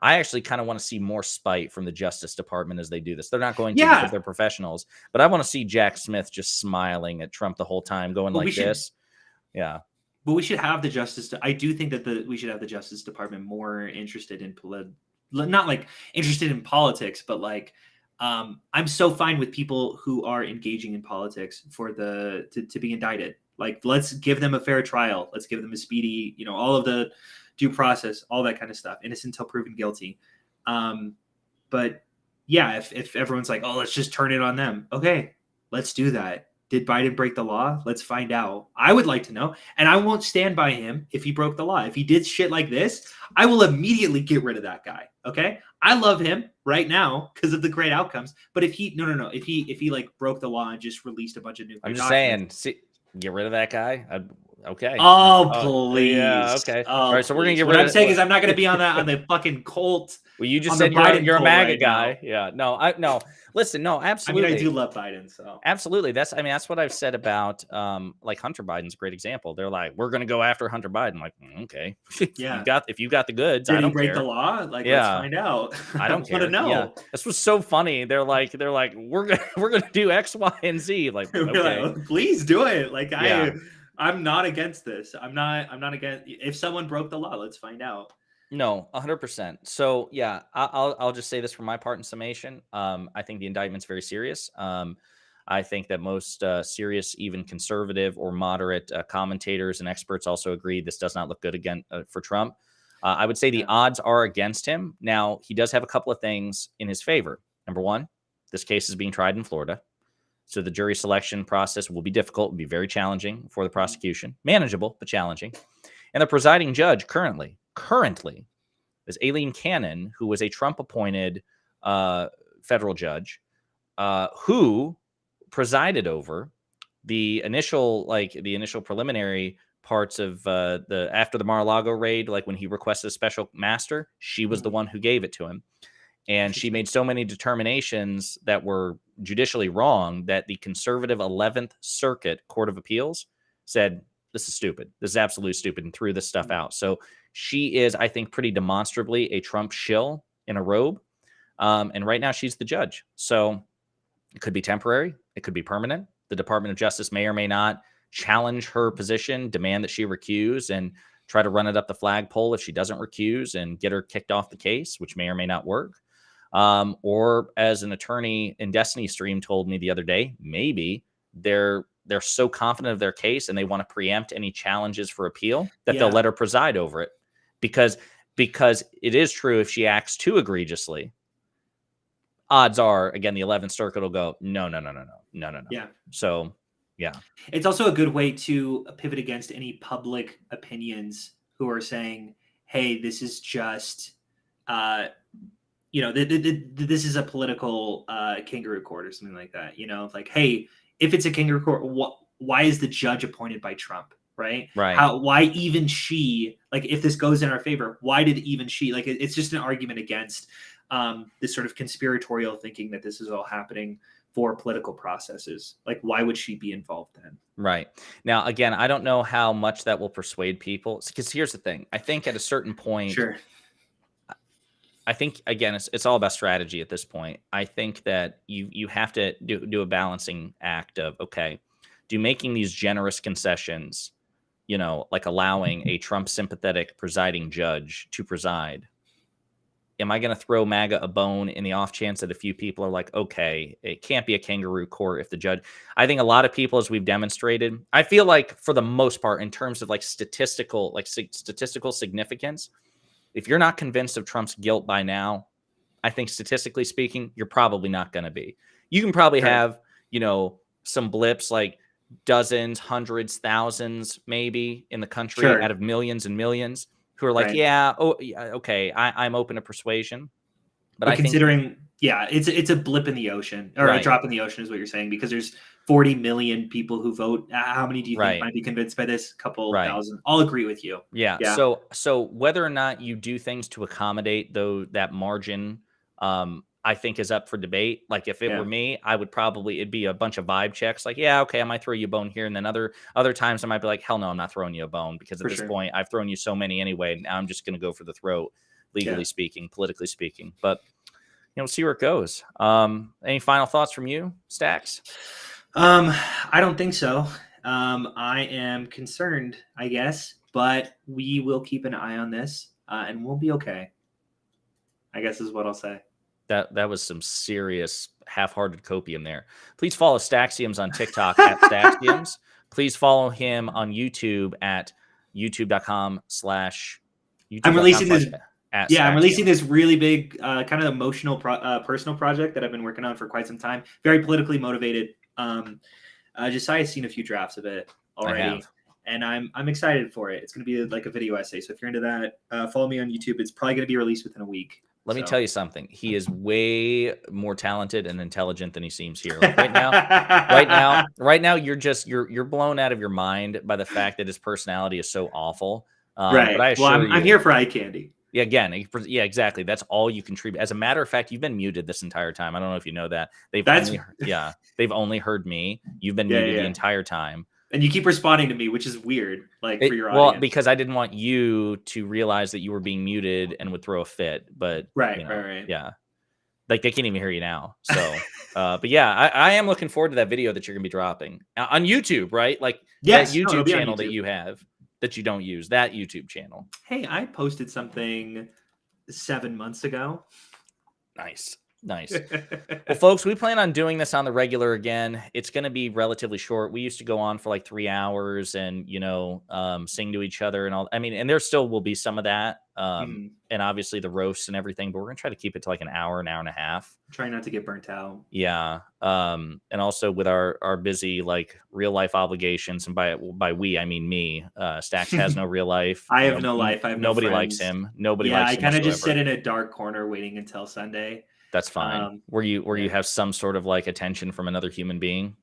actually kind of want to see more spite from the Justice Department as they do this. They're not going to because they're professionals, but I want to see Jack Smith just smiling at Trump the whole time, going this. Yeah. But we should have the Justice. I do think that we should have the Justice Department more interested in not interested in politics, but I'm so fine with people who are engaging in politics for to be indicted. Like, let's give them a fair trial. Let's give them a speedy, all of the due process, all that kind of stuff. Innocent until proven guilty. But yeah, if everyone's like, oh, let's just turn it on them. Okay, let's do that. Did Biden break the law? Let's find out. I would like to know. And I won't stand by him if he broke the law. If he did shit like this, I will immediately get rid of that guy. Okay? I love him right now because of the great outcomes. But if he no. If he like broke the law and just released a bunch of nuclear I'm just documents, saying, get rid of that guy. Okay. Oh, please. Yeah. Okay. Oh, All right. So we're gonna please. get What rid I'm of. saying is I'm not going to be on the fucking cult. Well, you just on the said Biden you're a cult MAGA right guy. now. Yeah. No. Listen. No. I Absolutely. mean, I do love Biden. So Absolutely. That's what I've said about like Hunter Biden's a great example. They're like, we're gonna go after Hunter Biden. Like, okay. yeah. if you got the goods, Did I he don't break care. the law? Like, Yeah. let's find out. I don't want care. to know. Yeah. This was so funny. They're like, we're gonna do X, Y, and Z. Like, We're okay. like, please do it. Like, Yeah. I'm not against this. I'm not against. If someone broke the law, let's find out. No, 100%. So yeah, I'll just say this for my part in summation. I think the indictment's very serious. I think that most serious, even conservative or moderate commentators and experts also agree this does not look good again for Trump. I would say the odds are against him. Now, he does have a couple of things in his favor. Number one, this case is being tried in Florida. So the jury selection process will be difficult, will be very challenging for the prosecution. Manageable, but challenging. And the presiding judge currently is Aileen Cannon, who was a Trump-appointed federal judge who presided over the initial preliminary parts of after the Mar-a-Lago raid, like when he requested a special master. She was the one who gave it to him. And she made so many determinations that were judicially wrong that the conservative 11th Circuit Court of Appeals said, this is stupid. This is absolutely stupid, and threw this stuff out. So she is, I think, pretty demonstrably a Trump shill in a robe. And right now she's the judge. So it could be temporary. It could be permanent. The Department of Justice may or may not challenge her position, demand that she recuse, and try to run it up the flagpole if she doesn't recuse and get her kicked off the case, which may or may not work. Or as an attorney in Destiny Stream told me the other day, maybe they're so confident of their case and they want to preempt any challenges for appeal that they'll let her preside over it. Because it is true, if she acts too egregiously, odds are, again, the 11th Circuit will go, no. Yeah. So, yeah. It's also a good way to pivot against any public opinions who are saying, hey, this is just, this is a political kangaroo court or something like that. Like, hey, if it's a kangaroo court, why is the judge appointed by Trump? Right. Why even she, like, if this goes in our favor, why did even she, like, it's just an argument against this sort of conspiratorial thinking that this is all happening for political processes. Like, why would she be involved then? Right. Now, again, I don't know how much that will persuade people, because here's the thing. I think at a certain point, Sure. I think, again, it's all about strategy at this point. I think that you have to do a balancing act of, okay, do making these generous concessions, like allowing a Trump sympathetic presiding judge to preside, am I going to throw MAGA a bone in the off chance that a few people are like, okay, it can't be a kangaroo court if the judge, I think a lot of people, as we've demonstrated, I feel like for the most part, in terms of statistical significance, if you're not convinced of Trump's guilt by now, I think statistically speaking, you're probably not going to be. You can probably have, some blips, like dozens, hundreds, thousands, maybe in the country out of millions and millions who are like, okay, I'm open to persuasion. But I considering, it's a blip in the ocean, or a drop in the ocean is what you're saying, because there's 40 million people who vote. How many do you think might be convinced by this? Couple thousand. I'll agree with you. Yeah. So whether or not you do things to accommodate that margin, I think is up for debate. Like, if it were me, I would it'd be a bunch of vibe checks. Like, yeah, okay, I might throw you a bone here. And then other times I might be like, hell no, I'm not throwing you a bone, because at this point I've thrown you so many anyway. Now I'm just going to go for the throat, legally speaking, politically speaking. But, we'll see where it goes. Any final thoughts from you, Stacks? I don't think so. I am concerned, I guess, but we will keep an eye on this, and we'll be okay, I guess is what I'll say. That was some serious half-hearted copium there. Please follow Staxiums on TikTok at Staxiums. Please follow him on YouTube at youtube.com/ I'm releasing this. at Yeah, I'm releasing Staxiums. this really big, kind of emotional, personal project that I've been working on for quite some time. Very politically motivated. Josiah's seen a few drafts of it already, have. and I'm excited for it. It's going to be like a video essay. So if you're into that, follow me on YouTube. It's probably going to be released within a week. Let me tell you something. He is way more talented and intelligent than he seems here. Like right now, you're blown out of your mind by the fact that his personality is so awful. Right. But I Well, assure I'm you, here for eye candy. yeah, again, yeah, exactly. That's all you contribute. As a matter of fact, you've been muted this entire time. I don't know if you know that. They've only heard me. You've been muted the entire time. And you keep responding to me, which is weird, like for your well, audience. because I didn't want you to realize that you were being muted and would throw a fit. But right. Yeah. Like they can't even hear you now. So, but yeah, I am looking forward to that video that you're gonna be dropping on YouTube, right? Like yes, that YouTube channel that you have that you don't use, that YouTube channel. Hey, I posted something 7 months ago. Nice. Well, folks, we plan on doing this on the regular again. It's going to be relatively short. We used to go on for like 3 hours and, sing to each other and all. I mean, and there still will be some of that. And obviously the roasts and everything, but we're going to try to keep it to like an hour and a half. Trying not to get burnt out. Yeah. And also with our busy, like real life obligations. And by we, I mean me. Stacks has no real life. I have no life. I have nobody no likes him. Nobody likes him. him. I kind of just sit in a dark corner waiting until Sunday. That's fine. Where you have some sort of like attention from another human being.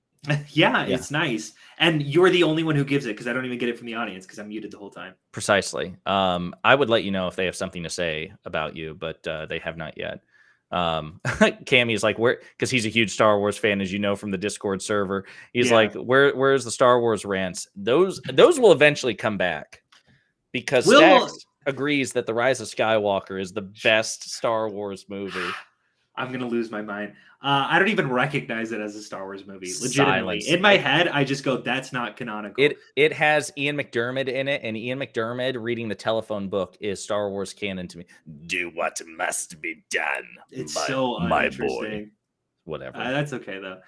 Yeah, it's nice. And you're the only one who gives it because I don't even get it from the audience because I'm muted the whole time. Precisely. I would let you know if they have something to say about you, but they have not yet. Cammy's like, where, because he's a huge Star Wars fan, as you know, from the Discord server. He's like, where's the Star Wars rants? Those will eventually come back because Stacks agrees that The Rise of Skywalker is the best Star Wars movie. I'm going to lose my mind. I don't even recognize it as a Star Wars movie. Legitimately. In my head, I just go, that's not canonical. It has Ian McDiarmid in it, and Ian McDiarmid reading the telephone book is Star Wars canon to me. Do what must be done. It's so uninteresting. Boy. Whatever. That's okay though.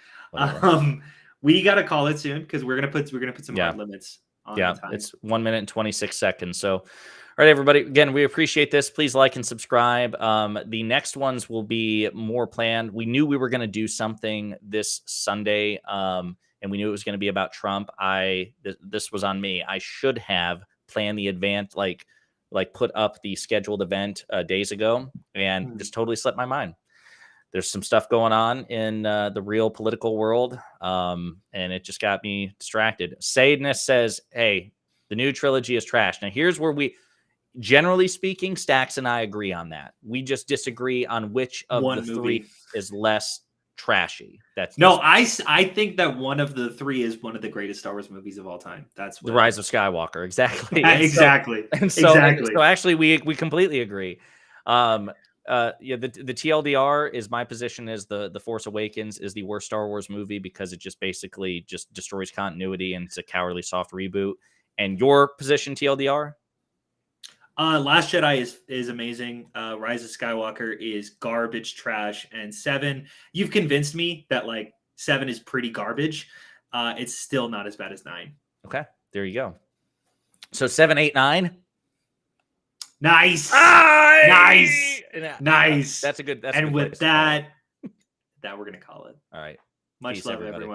We got to call it soon because we're gonna put some hard limits on the time. It's 1 minute and 26 seconds. So all right, everybody. Again, we appreciate this. Please like and subscribe. The next ones will be more planned. We knew we were going to do something this Sunday, and we knew it was going to be about Trump. This was on me. I should have planned the event, like put up the scheduled event days ago, and just totally slipped my mind. There's some stuff going on in the real political world, and it just got me distracted. Sadness says, hey, the new trilogy is trash. Now, here's where generally speaking, Stacks and I agree on that. We just disagree on which of the three is less trashy. I think that one of the three is one of the greatest Star Wars movies of all time. That's The Rise of Skywalker. Exactly. Exactly. So actually, we completely agree. The TLDR is my position is the Force Awakens is the worst Star Wars movie because it just basically just destroys continuity and it's a cowardly soft reboot. And your position, TLDR? Last Jedi is amazing. Rise of Skywalker is garbage trash. And 7, you've convinced me that like 7 is pretty garbage. It's still not as bad as 9. Okay, there you go. So 7, 8, 9. Nice. That's a good. And with that, we're gonna call it. All right. Much Peace, love, everybody. everyone.